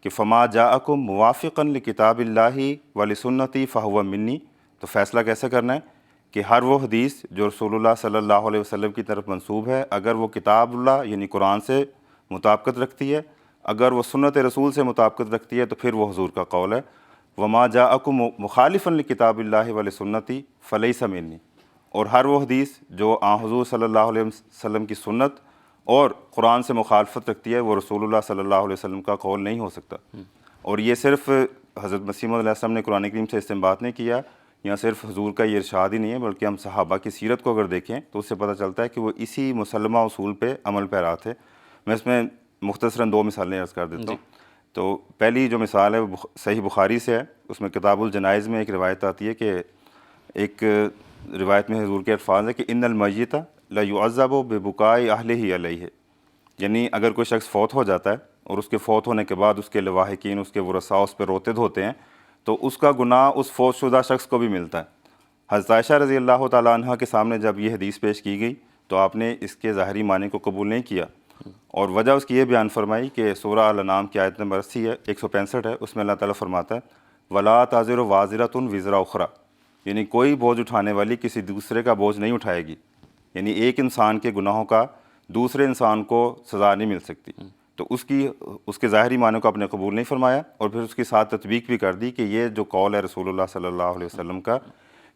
Speaker 4: کہ فما جاءکم موافقا لکتاب اللہ ولسنتی فہو منی. تو فیصلہ کیسے کرنا ہے کہ ہر وہ حدیث جو رسول اللہ صلی اللہ علیہ وسلم کی طرف منسوب ہے, اگر وہ کتاب اللہ یعنی قرآن سے مطابقت رکھتی ہے, اگر وہ سنت رسول سے مطابقت رکھتی ہے, تو پھر وہ حضور کا قول ہے. وما جاءکم مخالفا لکتاب اللہ ولسنتی فلیس منی. اور ہر وہ حدیث جو حضور صلی اللہ علیہ وسلم کی سنت اور قرآن سے مخالفت رکھتی ہے وہ رسول اللہ صلی اللہ علیہ وسلم کا قول نہیں ہو سکتا. اور یہ صرف حضرت مسیح علیہ السلام نے قرآن کریم سے استنباط نہیں کیا, یہاں صرف حضور کا یہ ارشاد ہی نہیں ہے بلکہ ہم صحابہ کی سیرت کو اگر دیکھیں تو اس سے پتہ چلتا ہے کہ وہ اسی مسلمہ اصول پہ عمل پیرا تھے. میں اس میں مختصراً 2 مثالیں عرض کر دیتا ہوں. تو پہلی جو مثال ہے وہ صحیح بخاری سے ہے. اس میں کتاب الجنائز میں ایک روایت آتی ہے کہ ایک روایت میں حضور کے الفاظ ہے کہ ان المیت لا یعذب ببکاء اہلہ علیہ، یعنی اگر کوئی شخص فوت ہو جاتا ہے اور اس کے فوت ہونے کے بعد اس کے لواحقین، اس کے ورثاء اس پہ روتے دھوتے ہیں تو اس کا گناہ اس فوت شدہ شخص کو بھی ملتا ہے. حضرت عائشہ رضی اللہ تعالیٰ عنہ کے سامنے جب یہ حدیث پیش کی گئی تو آپ نے اس کے ظاہری معنی کو قبول نہیں کیا، اور وجہ اس کی یہ بیان فرمائی کہ سورہ الانعام کی آیت نمبر 80 ہے 165 ہے، اس میں اللہ تعالیٰ فرماتا ہے وَلَا تَزِرُ وَازِرَةٌ وِزْرَ أُخْرَىٰ، یعنی کوئی بوجھ اٹھانے والی کسی دوسرے کا بوجھ نہیں اٹھائے گی. یعنی ایک انسان کے گناہوں کا دوسرے انسان کو سزا نہیں مل سکتی. تو اس کے ظاہری معنی کو آپ نے قبول نہیں فرمایا، اور پھر اس کے ساتھ تطبیق بھی کر دی کہ یہ جو قول ہے رسول اللہ صلی اللہ علیہ وسلم کا،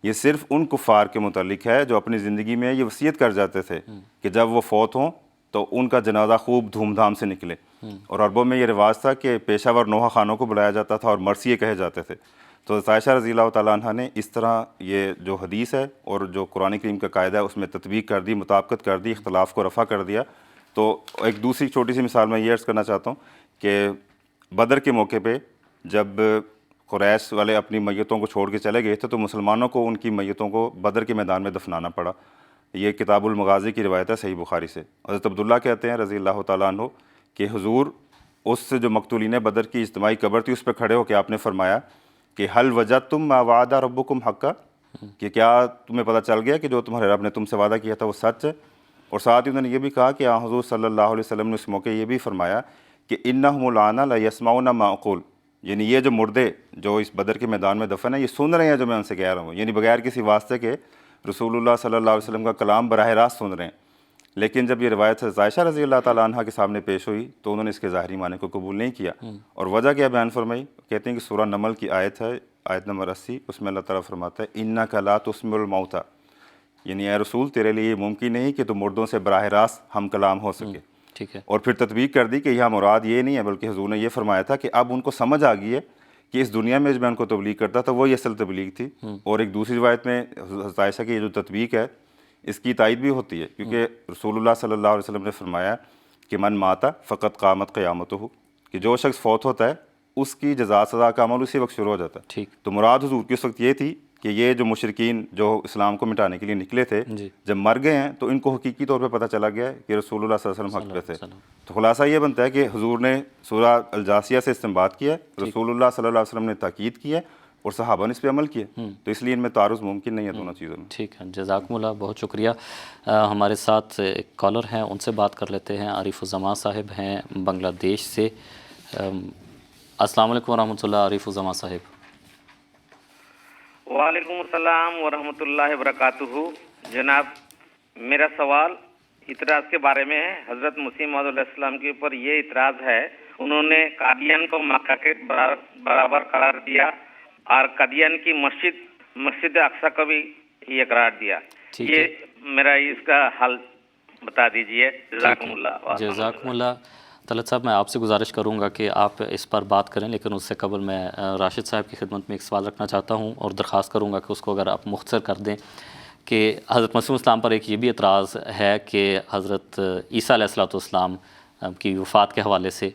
Speaker 4: یہ صرف ان کفار کے متعلق ہے جو اپنی زندگی میں یہ وصیت کر جاتے تھے کہ جب وہ فوت ہوں تو ان کا جنازہ خوب دھوم دھام سے نکلے. اور عربوں میں یہ رواج تھا کہ پیشہ ور نوحہ خانوں کو بلایا جاتا تھا اور مرثیے کہے جاتے تھے. تو عائشہ رضی اللہ تعالیٰ عنہ نے اس طرح یہ جو حدیث ہے اور جو قرآن کریم کا قاعدہ ہے اس میں تطبیق کر دی، مطابقت کر دی، اختلاف کو رفع کر دیا. تو ایک دوسری چھوٹی سی مثال میں یہ عرض کرنا چاہتا ہوں کہ بدر کے موقع پہ جب قریش والے اپنی میتوں کو چھوڑ کے چلے گئے تھے تو مسلمانوں کو ان کی میتوں کو بدر کے میدان میں دفنانا پڑا. یہ کتاب المغازی کی روایت ہے صحیح بخاری سے. حضرت عبداللہ کہتے ہیں رضی اللہ تعالیٰ عنہ کہ حضور اس جو مقتولین بدر کی اجتماعی قبر تھی اس پہ کھڑے ہو کے آپ نے فرمایا کہ حل وجدتم ما وعد ربکم حقا، کہ کیا تمہیں پتہ چل گیا کہ جو تمہارے رب نے تم سے وعدہ کیا تھا وہ سچ ہے. اور ساتھ ہی انہوں نے یہ بھی کہا کہ حضور صلی اللہ علیہ وسلم نے اس موقع یہ بھی فرمایا کہ انہم الآن لا یسمعون ما اقول، یعنی یہ جو مردے جو اس بدر کے میدان میں دفن ہیں یہ سن رہے ہیں جو میں ان سے کہہ رہا ہوں، یعنی بغیر کسی واسطے کے رسول اللہ صلی اللہ علیہ وسلم کا کلام براہ راست سن رہے ہیں. لیکن جب یہ روایت حضرت عائشہ رضی اللہ تعالیٰ عنہ کے سامنے پیش ہوئی تو انہوں نے اس کے ظاہری معنی کو قبول نہیں کیا. اور وجہ کیا بیان فرمائی؟ کہتے ہیں کہ سورہ نمل کی آیت ہے آیت نمبر 80، اس میں اللہ تعالیٰ فرماتا ہے انک لا تسمع الموتیٰ، یعنی اے رسول تیرے لیے یہ ممکن نہیں کہ تو مردوں سے براہ راست ہم کلام ہو سکے.
Speaker 2: ٹھیک ہے.
Speaker 4: اور پھر تطبیق کر دی کہ یہاں مراد یہ نہیں ہے بلکہ حضور نے یہ فرمایا تھا کہ اب ان کو سمجھ آ گئی ہے کہ اس دنیا میں جو میں ان کو تبلیغ کرتا تھا وہی اصل تبلیغ تھی. اور ایک دوسری روایت میں حضرت عائشہ کی یہ جو تطبیق ہے اس کی تائید بھی ہوتی ہے، کیونکہ رسول اللہ صلی اللہ علیہ وسلم نے فرمایا کہ من ماتا فقط قامت قیامتہ، کہ جو شخص فوت ہوتا ہے اس کی جزا سزا کا عمل اسی وقت شروع ہو جاتا ہے.
Speaker 2: ٹھیک.
Speaker 4: تو مراد حضور کی اس وقت یہ تھی کہ یہ جو مشرکین جو اسلام کو مٹانے کے لیے نکلے تھے جب مر گئے ہیں تو ان کو حقیقی طور پہ پتہ چلا گیا ہے کہ رسول اللہ صلی اللہ علیہ وسلم حق پہ تھے. تو خلاصہ یہ بنتا ہے کہ حضور نے سورہ الجاثیہ سے استنباط کیا، رسول اللہ صلی اللہ علیہ وسلم نے تاکید کی ہے اور صحابہ نے اس پہ عمل کیا. تو اس لیے ان میں تعارض ممکن نہیں ہے دونوں چیزوں میں.
Speaker 2: ٹھیک ہے، جزاکم اللہ، بہت شکریہ. ہمارے ساتھ ایک کالر ہیں، ان سے بات کر لیتے ہیں. عارف الزماں صاحب ہیں بنگلہ دیش سے. السلام علیکم ورحمۃ اللہ. عارف الزماں صاحب.
Speaker 5: وعلیکم السلام ورحمۃ اللہ وبرکاتہ. جناب میرا سوال اعتراض کے بارے میں ہے. حضرت مسیح موعود علیہ السلام کے اوپر یہ اعتراض ہے، انہوں نے قادیان کو مکہ کے برابر قرار دیا اور قادیان کی مسجد اقصی کو بھی یہ قرار دیا. یہ میرا اس کا حل بتا دیجئے. جزاکم اللہ.
Speaker 2: جزاکم اللہ. طلعت صاحب میں آپ سے گزارش کروں گا کہ آپ اس پر بات کریں، لیکن اس سے قبل میں راشد صاحب کی خدمت میں ایک سوال رکھنا چاہتا ہوں اور درخواست کروں گا کہ اس کو اگر آپ مختصر کر دیں کہ حضرت مسیح السلام پر ایک یہ بھی اعتراض ہے کہ حضرت عیسیٰ علیہ السلام کی وفات کے حوالے سے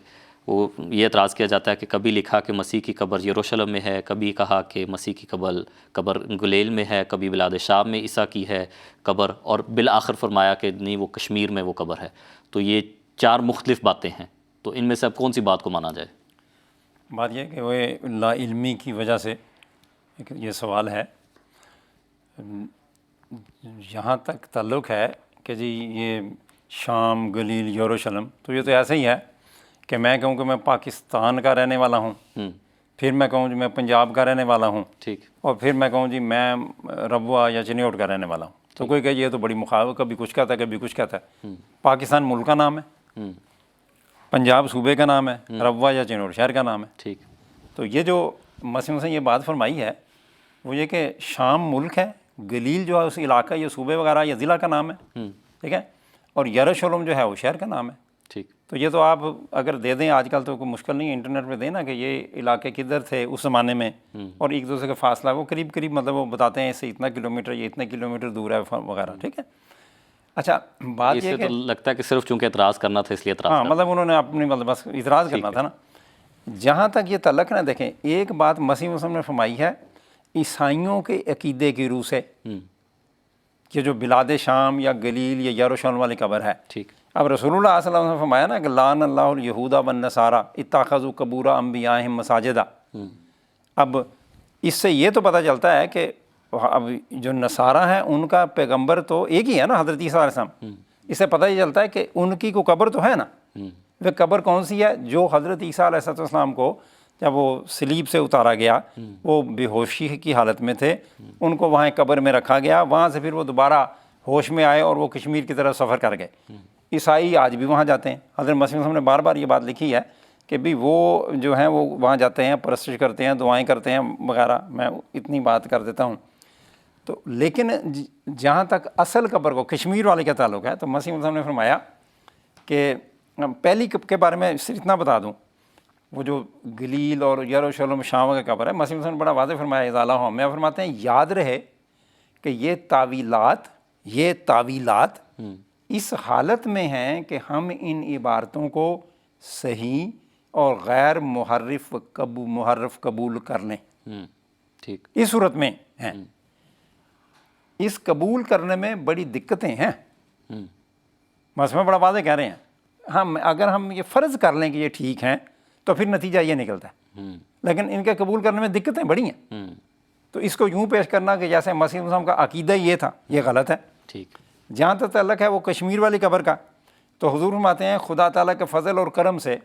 Speaker 2: وہ یہ اعتراض کیا جاتا ہے کہ کبھی لکھا کہ مسیح کی قبر یروشلم میں ہے، کبھی کہا کہ مسیح کی قبر گلیل میں ہے، کبھی بلاد شام میں عیسیٰ کی ہے قبر، اور بالآخر فرمایا کہ نہیں وہ کشمیر میں وہ قبر ہے. تو یہ 4 مختلف باتیں ہیں، تو ان میں سے اب کون سی بات کو مانا جائے؟
Speaker 3: بات یہ کہ وہ لا علمی کی وجہ سے یہ سوال ہے. یہاں تک تعلق ہے کہ جی یہ شام، گلیل، یروشلم، تو یہ تو ایسے ہی ہے کہ میں کہوں کہ میں پاکستان کا رہنے والا ہوں، پھر میں کہوں جی میں پنجاب کا رہنے والا ہوں،
Speaker 2: ٹھیک،
Speaker 3: اور پھر میں کہوں جی میں ربوہ یا چنیوٹ کا رہنے والا ہوں. تو کوئی کہ یہ تو بڑی مخالف، کبھی کچھ کہتا ہے کبھی کچھ کہتا ہے. پاکستان ملک کا نام ہے، پنجاب صوبے کا نام ہے، ربوہ یا چنیوٹ شہر کا نام ہے.
Speaker 2: ٹھیک.
Speaker 3: تو یہ جو مسیح نے یہ بات فرمائی ہے وہ یہ کہ شام ملک ہے، گلیل جو ہے اس علاقہ یہ صوبے وغیرہ یا ضلع کا نام ہے، ٹھیک ہے، اور یروشلم جو ہے وہ شہر کا نام ہے.
Speaker 2: ٹھیک.
Speaker 3: تو یہ تو آپ اگر دے دیں آج کل تو کوئی مشکل نہیں ہے، انٹرنیٹ پہ دیں نا کہ یہ علاقے کدھر تھے اس زمانے میں اور ایک دوسرے کا فاصلہ وہ قریب قریب مطلب وہ بتاتے ہیں اس سے اتنا کلومیٹر یہ اتنے کلومیٹر دور ہے وغیرہ، ٹھیک ہے. اچھا بات
Speaker 2: اس
Speaker 3: یہ
Speaker 2: سے
Speaker 3: کہ
Speaker 2: تو لگتا ہے کہ صرف چونکہ اعتراض کرنا تھا اس لیے اعتراض
Speaker 3: ہاں
Speaker 2: کرنا.
Speaker 3: مطلب انہوں نے اپنی مطلب بس اعتراض کرنا تھا نا. جہاں تک یہ تعلق نہ دیکھیں، ایک بات مسیح وسلم نے فرمائی ہے عیسائیوں کے عقیدے کی روح سے کہ جو بلاد شام یا گلیل یا یروشلم والی قبر ہے.
Speaker 2: ٹھیک.
Speaker 3: اب رسول اللہ صلی اللہ علیہ وسلم نے فرمایا نا کہ لعن اللہ الیہود والنصارى اتخذوا قبور انبیائہم مساجدا. اب اس سے یہ تو پتہ چلتا ہے کہ اب جو نصارہ ہیں ان کا پیغمبر تو ایک ہی ہے نا، حضرت عیسیٰ علیہ السلام. اس سے پتہ یہ چلتا ہے کہ ان کی کوئی قبر تو ہے نا. وہ قبر کون سی ہے؟ جو حضرت عیسیٰ علیہ السلام کو جب وہ صلیب سے اتارا گیا، وہ بے ہوشی کی حالت میں تھے، ان کو وہاں قبر میں رکھا گیا، وہاں سے پھر وہ دوبارہ ہوش میں آئے اور وہ کشمیر کی طرف سفر کر گئے. عیسائی آج بھی وہاں جاتے ہیں. حضرت مسیح صاحب نے بار بار یہ بات لکھی ہے کہ بھی وہ جو ہیں وہ وہاں جاتے ہیں، پرستش کرتے ہیں، دعائیں کرتے ہیں وغیرہ. میں اتنی بات کر دیتا ہوں. تو لیکن جہاں تک اصل قبر کو کشمیر والے کا تعلق ہے تو مسیح صاحب نے فرمایا کہ پہلی کے بارے میں صرف اتنا بتا دوں، وہ جو گلیل اور یروشلم شام کا قبر ہے، مسیح صاحب نے بڑا واضح فرمایا اذا لہم میں فرماتے ہیں یاد رہے کہ یہ تعویلات اس حالت میں ہیں کہ ہم ان عبارتوں کو صحیح اور غیر محرف قبول کر لیں.
Speaker 2: ٹھیک.
Speaker 3: اس صورت میں ہیں. اس قبول کرنے میں بڑی دقتیں ہیں. مسئلہ بڑا واضح کہہ رہے ہیں. اگر ہم یہ فرض کر لیں کہ یہ ٹھیک ہیں تو پھر نتیجہ یہ نکلتا ہے، لیکن ان کے قبول کرنے میں دقتیں بڑی ہیں. تو اس کو یوں پیش کرنا کہ جیسے مسیح السلام کا عقیدہ یہ تھا، یہ غلط ہے.
Speaker 2: ٹھیک.
Speaker 3: جہاں تک تعلق ہے وہ کشمیر والی قبر کا، تو حضور فرماتے ہیں خدا تعالیٰ کے فضل اور کرم سے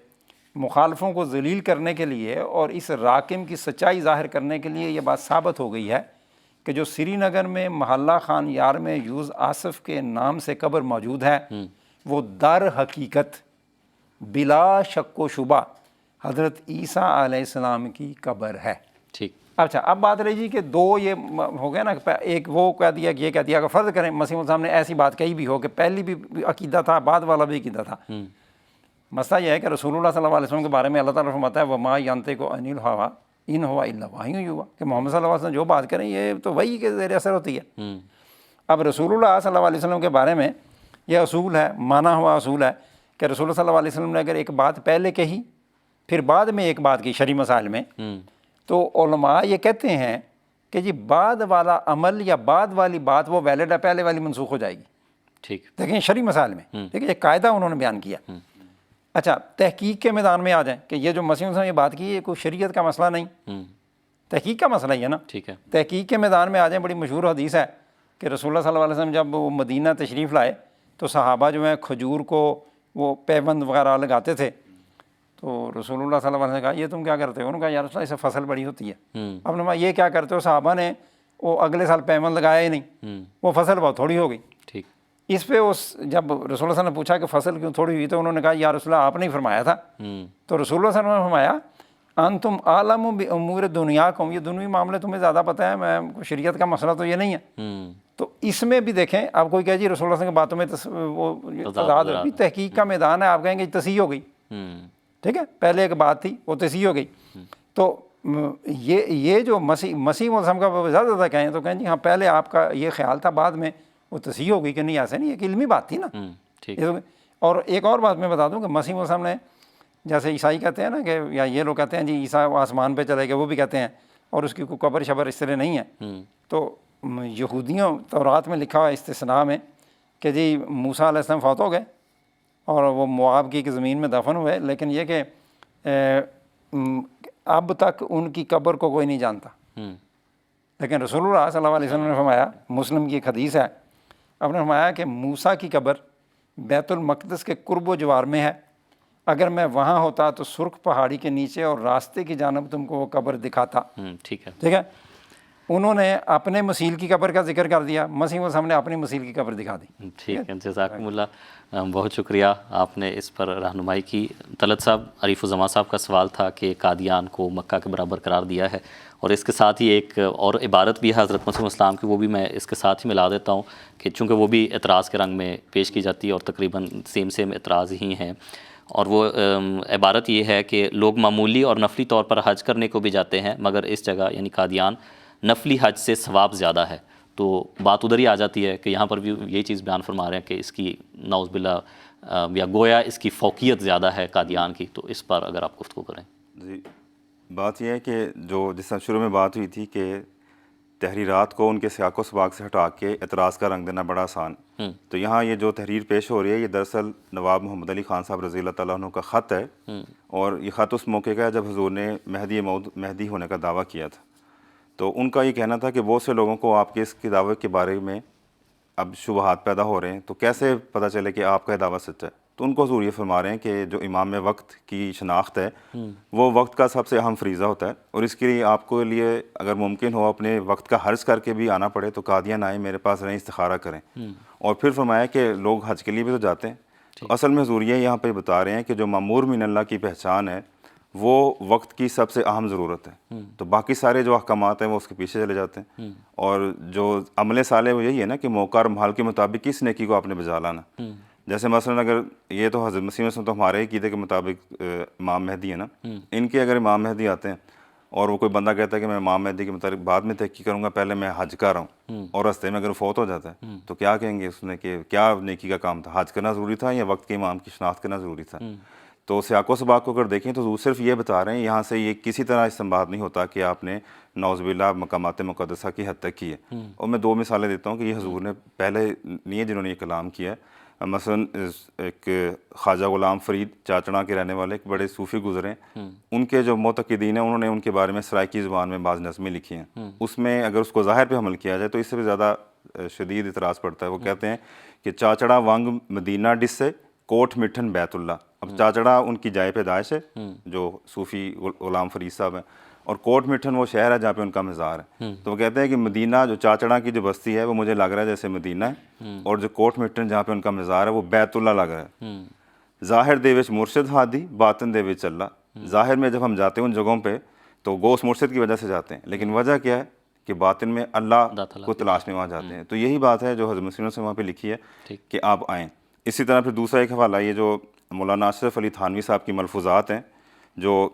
Speaker 3: مخالفوں کو ذلیل کرنے کے لیے اور اس راکم کی سچائی ظاہر کرنے کے لیے یہ بات ثابت ہو گئی ہے کہ جو سری نگر میں محلہ خان یار میں یوز آصف کے نام سے قبر موجود ہے وہ در حقیقت بلا شک و شبہ حضرت عیسیٰ علیہ السلام کی قبر ہے.
Speaker 2: ٹھیک.
Speaker 3: اچھا اب بات رہی جی کہ دو یہ ہو گیا نا، ایک وہ کہہ دیا کہ یہ کہہ دیا کہ فرض کریں مسیح السلام نے ایسی بات کہی بھی ہو کہ پہلی بھی عقیدہ تھا بعد والا بھی عقیدہ تھا. مسئلہ یہ ہے کہ رسول اللہ صلی اللہ علیہ وسلم کے بارے میں اللہ تعالیٰ فرماتا ہے وما ینطق عن الہویٰ ان ہوا الا وحی یوحیٰ، کہ محمد صلی اللہ علیہ وسلم جو بات کریں یہ تو وحی کے زیر اثر ہوتی ہے. اب رسول اللہ صلی اللہ علیہ وسلم کے بارے میں یہ اصول ہے، مانا ہوا اصول ہے کہ رسول اللہ صلی اللہ علیہ وسلم نے اگر ایک بات پہلے کہی پھر بعد میں ایک بات کی شرعی مسائل میں، تو علماء یہ کہتے ہیں کہ جی بعد والا عمل یا بعد والی بات وہ ویلڈ ہے، پہلے والی منسوخ ہو جائے گی.
Speaker 2: ٹھیک.
Speaker 3: دیکھیں شرعی مسائل میں ٹھیک ہے، یہ قاعدہ انہوں نے بیان کیا. اچھا تحقیق کے میدان میں آ جائیں کہ یہ جو مسیح صاحب یہ بات کی یہ کوئی شریعت کا مسئلہ نہیں، تحقیق کا مسئلہ ہی ہے نا.
Speaker 2: ٹھیک ہے.
Speaker 3: تحقیق کے میدان میں آ جائیں. بڑی مشہور حدیث ہے کہ رسول اللہ صلی اللہ علیہ وسلم جب وہ مدینہ تشریف لائے تو صحابہ جو ہیں کھجور کو وہ پیوند وغیرہ لگاتے تھے. تو رسول اللہ صلی اللہ علیہ وسلم نے کہا یہ تم کیا کرتے ہو؟ انہوں نے کہا یا رسول اللہ اس سے فصل بڑی ہوتی ہے. اب نے کہا یہ کیا کرتے ہو؟ صحابہ نے وہ اگلے سال پیوند لگایا ہی نہیں، وہ فصل بہت تھوڑی ہو گئی.
Speaker 2: ٹھیک. اس
Speaker 3: پہ جب رسول اللہ صلی اللہ علیہ وسلم نے پوچھا کہ فصل کیوں تھوڑی ہوئی تو انہوں نے کہا یا رسول اللہ آپ نے ہی فرمایا تھا. تو رسول اللہ صلی اللہ علیہ وسلم نے فرمایا انتم عالم بامور دنیاکم، یہ دنیوی معاملے تمہیں زیادہ پتہ ہے، میں شریعت کا مسئلہ تو یہ نہیں ہے. تو اس میں بھی دیکھیں آپ کوئی کہہ جی رسول اللہ صلی اللہ علیہ وسلم کی باتوں میں وہ تضاد بھی تحقیق کا میدان ہے. آپ کہیں گے تصحیح ہو گئی، ٹھیک ہے، پہلے ایک بات تھی وہ تصحیح ہو گئی. تو یہ جو مسیح وسلم کا زیادہ زیادہ کہیں تو کہیں جی ہاں پہلے آپ کا یہ خیال تھا بعد میں وہ تصحیح ہو گئی کہ نہیں، ایسے نہیں، ایک علمی بات تھی نا. اور ایک اور بات میں بتا دوں کہ مسیح وسلم نے جیسے عیسائی کہتے ہیں نا کہ یا یہ لوگ کہتے ہیں جی عیسیٰ آسمان پہ چلے گئے، وہ بھی کہتے ہیں اور اس کی کوئی قبر شبر اس طرح نہیں ہے. تو یہودیوں تورات میں لکھا ہوا استثناء میں کہ جی موسیٰ علیہ السلام فوت ہو گئے اور وہ مواب کی زمین میں دفن ہوئے، لیکن یہ کہ اب تک ان کی قبر کو کوئی نہیں جانتا. لیکن رسول اللہ صلی اللہ علیہ وسلم نے فرمایا، مسلم کی ایک حدیث ہے، آپ نے فرمایا کہ موسیٰ کی قبر بیت المقدس کے قرب و جوار میں ہے، اگر میں وہاں ہوتا تو سرخ پہاڑی کے نیچے اور راستے کی جانب تم کو وہ قبر دکھاتا.
Speaker 2: ٹھیک ہے.
Speaker 3: ٹھیک ہے. انہوں نے اپنے مسیل کی قبر کا ذکر کر دیا، مسیح وسلم ہم نے اپنی مسیل کی قبر دکھا دی.
Speaker 2: ٹھیک ہے. جزاکم اللہ، بہت شکریہ آپ نے اس پر رہنمائی کی. طلعت صاحب، عریف الزمان صاحب کا سوال تھا کہ قادیان کو مکہ کے برابر قرار دیا ہے، اور اس کے ساتھ ہی ایک اور عبارت بھی ہے حضرت مسیح السلام کی، وہ بھی میں اس کے ساتھ ہی ملا دیتا ہوں کہ چونکہ وہ بھی اعتراض کے رنگ میں پیش کی جاتی ہے اور تقریباً سیم اعتراض ہی ہیں. اور وہ عبارت یہ ہے کہ لوگ معمولی اور نفلی طور پر حج کرنے کو بھی جاتے ہیں، مگر اس جگہ یعنی قادیان نفلی حج سے ثواب زیادہ ہے۔ تو بات ادھر ہی آ جاتی ہے کہ یہاں پر بھی یہی چیز بیان فرما رہے ہیں کہ اس کی نعوذ باللہ یا گویا اس کی فوقیت زیادہ ہے قادیان کی، تو اس پر اگر آپ گفتگو کریں۔
Speaker 4: جی، بات یہ ہے کہ جو جس طرح شروع میں بات ہوئی تھی کہ تحریرات کو ان کے سیاق و سباق سے ہٹا کے اعتراض کا رنگ دینا بڑا آسان، تو یہاں یہ جو تحریر پیش ہو رہی ہے یہ دراصل نواب محمد علی خان صاحب رضی اللہ تعالیٰ عنہ کا خط ہے، اور یہ خط اس موقع کا ہے جب حضور نے مہدی ہونے کا دعویٰ کیا تھا۔ تو ان کا یہ کہنا تھا کہ بہت سے لوگوں کو آپ کے اس کے دعوے کے بارے میں اب شبہات پیدا ہو رہے ہیں، تو کیسے پتہ چلے کہ آپ کا دعویٰ سچا ہے؟ تو ان کو حضور یہ فرما رہے ہیں کہ جو امام وقت کی شناخت ہے وہ وقت کا سب سے اہم فریضہ ہوتا ہے، اور اس کے لیے آپ کو لیے اگر ممکن ہو اپنے وقت کا حرص کر کے بھی آنا پڑے تو قادیان آئیں، میرے پاس رہیں، استخارہ کریں۔ اور پھر فرمایا کہ لوگ حج کے لیے بھی تو جاتے ہیں، تو اصل میں حضور یہ یہاں پہ بتا رہے ہیں کہ جو مامور من اللہ کی پہچان ہے وہ وقت کی سب سے اہم ضرورت ہے، تو باقی سارے جو احکامات ہیں وہ اس کے پیچھے چلے جاتے ہیں، اور جو عمل صالح وہ یہی ہے نا کہ موقع اور محال کے مطابق کس نیکی کو آپ نے بجا لانا۔ جیسے مثلا اگر یہ تو حضرت مسیح وسلم تو ہمارے ہی عقیدے کے مطابق امام مہدی ہے نا، ان کے اگر امام مہدی آتے ہیں اور وہ کوئی بندہ کہتا ہے کہ میں امام مہدی کے مطابق بعد میں تحقیق کروں گا، پہلے میں حج کر رہا ہوں، اور راستے میں اگر فوت ہو جاتا ہے تو کیا کہیں گے اس نے کہ کیا نیکی کا کام تھا، حج کرنا ضروری تھا یا وقت کے امام کی شناخت کرنا ضروری تھا؟ تو سیاق و سباق کو اگر دیکھیں تو وہ صرف یہ بتا رہے ہیں، یہاں سے یہ کسی طرح استنباط نہیں ہوتا کہ آپ نے نعوذ باللہ مقامات مقدسہ کی حد تک کی ہے۔ اور میں 2 مثالیں دیتا ہوں کہ یہ حضور نے پہلے نہیں ہے جنہوں نے یہ کلام کیا ہے۔ مثلا ایک خواجہ غلام فرید چاچڑا کے رہنے والے ایک بڑے صوفی گزرے ہیں، ان کے جو معتقدین ہیں انہوں نے ان کے بارے میں سرائکی زبان میں بعض نظمیں لکھی ہیں، اس میں اگر اس کو ظاہر پہ عمل کیا جائے تو اس سے بھی زیادہ شدید اعتراض پڑتا ہے۔ وہ کہتے ہیں کہ چاچڑا وانگ مدینہ ڈس سے کوٹ مٹھن بیت اللہ۔ اب چاچڑا ان کی جائے پیدائش ہے جو صوفی غلام فرید صاحب ہیں، اور کوٹ مٹھن وہ شہر ہے جہاں پہ ان کا مزار ہے۔ تو وہ کہتے ہیں کہ مدینہ جو چاچڑا کی جو بستی ہے وہ مجھے لگ رہا ہے جیسے مدینہ ہے، اور جو کوٹ مٹھن جہاں پہ ان کا مزار ہے وہ بیت اللہ لگ رہا ہے۔ ظاہر دے وچ مرشد ہادی باطن دے وچ اللہ۔ ظاہر میں جب ہم جاتے ہیں ان جگہوں پہ تو گوس مرشد کی وجہ سے جاتے ہیں، لیکن وجہ کیا ہے کہ باطن میں اللہ کو تلاش میں وہاں جاتے ہیں۔ تو یہی بات ہے جو حضرت مسیح سے وہاں پہ لکھی ہے کہ آپ آئیں۔ اسی طرح پھر دوسرا ایک حوالہ یہ جو مولانا اشرف علی تھانوی صاحب کی ملفوظات ہیں، جو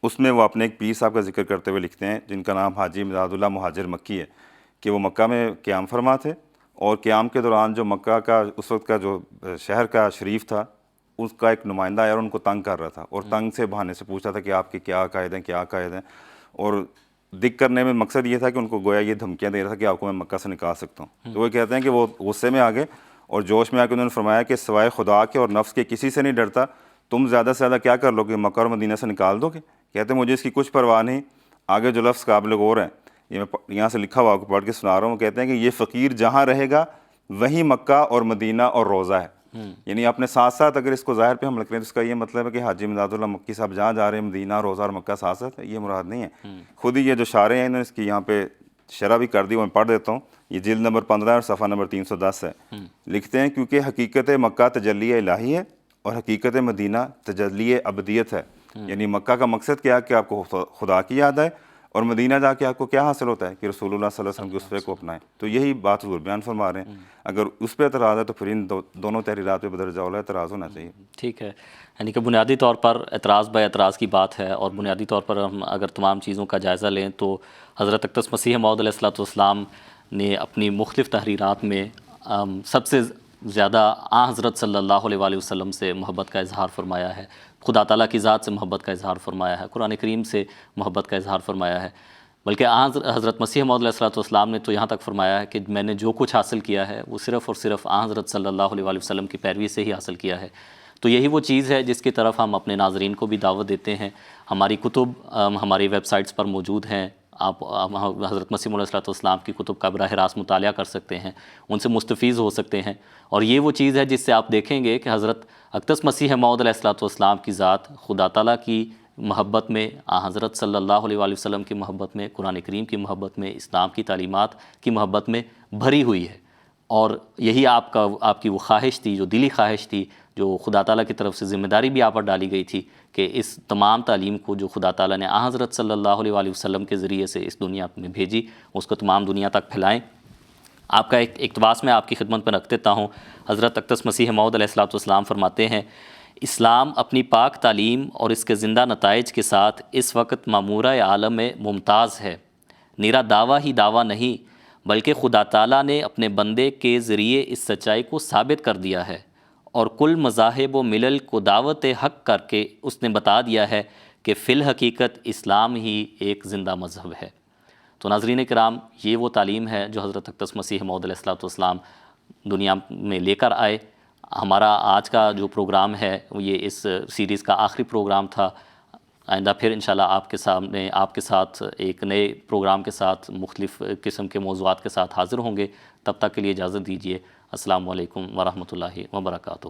Speaker 4: اس میں وہ اپنے ایک پیر صاحب کا ذکر کرتے ہوئے لکھتے ہیں جن کا نام حاجی امداد اللہ مہاجر مکی ہے، کہ وہ مکہ میں قیام فرما تھے، اور قیام کے دوران جو مکہ کا اس وقت کا جو شہر کا شریف تھا اس کا ایک نمائندہ آیا اور ان کو تنگ کر رہا تھا، اور تنگ سے بہانے سے پوچھتا تھا کہ آپ کے کیا عقائد ہیں، کیا عقائد ہیں، اور دکھ کرنے میں مقصد یہ تھا کہ ان کو گویا یہ دھمکیاں دے رہا تھا کہ آپ کو میں مکہ سے نکال سکتا ہوں۔ تو وہ کہتے ہیں کہ وہ غصے میں آ گئے اور جوش میں آ کے انہوں نے فرمایا کہ سوائے خدا کے اور نفس کے کسی سے نہیں ڈرتا، تم زیادہ سے زیادہ کیا کر لو گے، مکہ اور مدینہ سے نکال دو گے؟ کہتے ہیں مجھے اس کی کچھ پرواہ نہیں۔ آگے جو لفظ قابل غور ہیں، یہ میں یہاں سے لکھا ہوا آپ کو پڑھ کے سنا رہا ہوں، وہ کہتے ہیں کہ یہ فقیر جہاں رہے گا وہیں مکہ اور مدینہ اور روزہ ہے۔ یعنی اپنے ساتھ ساتھ اگر اس کو ظاہر پہ ہم لکھ رہے ہیں تو اس کا یہ مطلب ہے کہ حاجی امداد اللہ مکی صاحب جہاں جا رہے ہیں مدینہ، روزہ اور مکہ ساتھ ساتھ ہے، یہ مراد نہیں ہے۔ خود ہی یہ جو شارح ہیں انہوں نے اس کی یہاں پہ شرح بھی کر دی، میں پڑھ دیتا ہوں، یہ جلد نمبر 15 اور صفحہ نمبر 310 ہے۔ لکھتے ہیں کیونکہ حقیقت مکہ تجلی الہی ہے اور حقیقت مدینہ تجلی ابدیت ہے۔ یعنی مکہ کا مقصد کیا ہے کہ آپ کو خدا کی یاد آئے، اور مدینہ جا کے آپ کو کیا حاصل ہوتا ہے کہ رسول اللہ صلی اللہ علیہ وسلم کے اسوے کو اپنائیں۔ تو یہی بات حضور بیان فرما رہے ہیں۔ اگر اس پہ اعتراض ہے تو پھر ان دونوں تحریرات پہ بدرجہ اولا اعتراض ہونا چاہیے۔ ٹھیک
Speaker 2: ہے، یعنی کہ بنیادی طور پر اعتراض بہ اعتراض کی بات ہے، اور بنیادی طور پر ہم اگر تمام چیزوں کا جائزہ لیں تو حضرت اقدس مسیح موعود علیہ الصلوۃ والسلام نے اپنی مختلف تحریرات میں سب سے زیادہ آن حضرت صلی اللہ علیہ وآلہ وسلم سے محبت کا اظہار فرمایا ہے، خدا تعالیٰ کی ذات سے محبت کا اظہار فرمایا ہے، قرآن کریم سے محبت کا اظہار فرمایا ہے، بلکہ حضرت مسیح موعود علیہ الصلوۃ والسلام نے تو یہاں تک فرمایا ہے کہ میں نے جو کچھ حاصل کیا ہے وہ صرف اور صرف حضرت صلی اللہ علیہ وآلہ وسلم کی پیروی سے ہی حاصل کیا ہے۔ تو یہی وہ چیز ہے جس کی طرف ہم اپنے ناظرین کو بھی دعوت دیتے ہیں۔ ہماری کتب ہماری ویب سائٹس پر موجود ہیں، آپ حضرت مسیح علیہ الصلوۃ والسلام کی کتب کا براہ راست مطالعہ کر سکتے ہیں، ان سے مستفیض ہو سکتے ہیں، اور یہ وہ چیز ہے جس سے آپ دیکھیں گے کہ حضرت اقدس مسیح موعود علیہ الصلوۃ والسلام کی ذات خدا تعالیٰ کی محبت میں، حضرت صلی اللہ علیہ وآلہ وسلم کی محبت میں، قرآن کریم کی محبت میں، اسلام کی تعلیمات کی محبت میں بھری ہوئی ہے، اور یہی آپ کی وہ خواہش تھی، جو دلی خواہش تھی، جو خدا تعالیٰ کی طرف سے ذمہ داری بھی آپ پر ڈالی گئی تھی کہ اس تمام تعلیم کو جو خدا تعالیٰ نے حضرت صلی اللہ علیہ وآلہ وسلم کے ذریعے سے اس دنیا میں بھیجی، اس کو تمام دنیا تک پھیلائیں۔ آپ کا ایک اقتباس میں آپ کی خدمت میں رکھ دیتا ہوں۔ حضرت اقدس مسیح موعود علیہ الصلوۃ والسلام فرماتے ہیں، اسلام اپنی پاک تعلیم اور اس کے زندہ نتائج کے ساتھ اس وقت معمورہ عالم میں ممتاز ہے۔ نیرا دعویٰ ہی دعویٰ نہیں بلکہ خدا تعالیٰ نے اپنے بندے کے ذریعے اس سچائی کو ثابت کر دیا ہے، اور کل مذاہب و ملل کو دعوت حق کر کے اس نے بتا دیا ہے کہ فی الحقیقت اسلام ہی ایک زندہ مذہب ہے۔ تو ناظرین کرام، یہ وہ تعلیم ہے جو حضرت اقدس مسیح موعود علیہ الصلوۃ والسلام دنیا میں لے کر آئے۔ ہمارا آج کا جو پروگرام ہے یہ اس سیریز کا آخری پروگرام تھا۔ آئندہ پھر انشاءاللہ آپ کے ساتھ ایک نئے پروگرام کے ساتھ مختلف قسم کے موضوعات کے ساتھ حاضر ہوں گے۔ تب تک کے لیے اجازت دیجیے۔ السلام علیکم ورحمۃ اللہ وبرکاتہ۔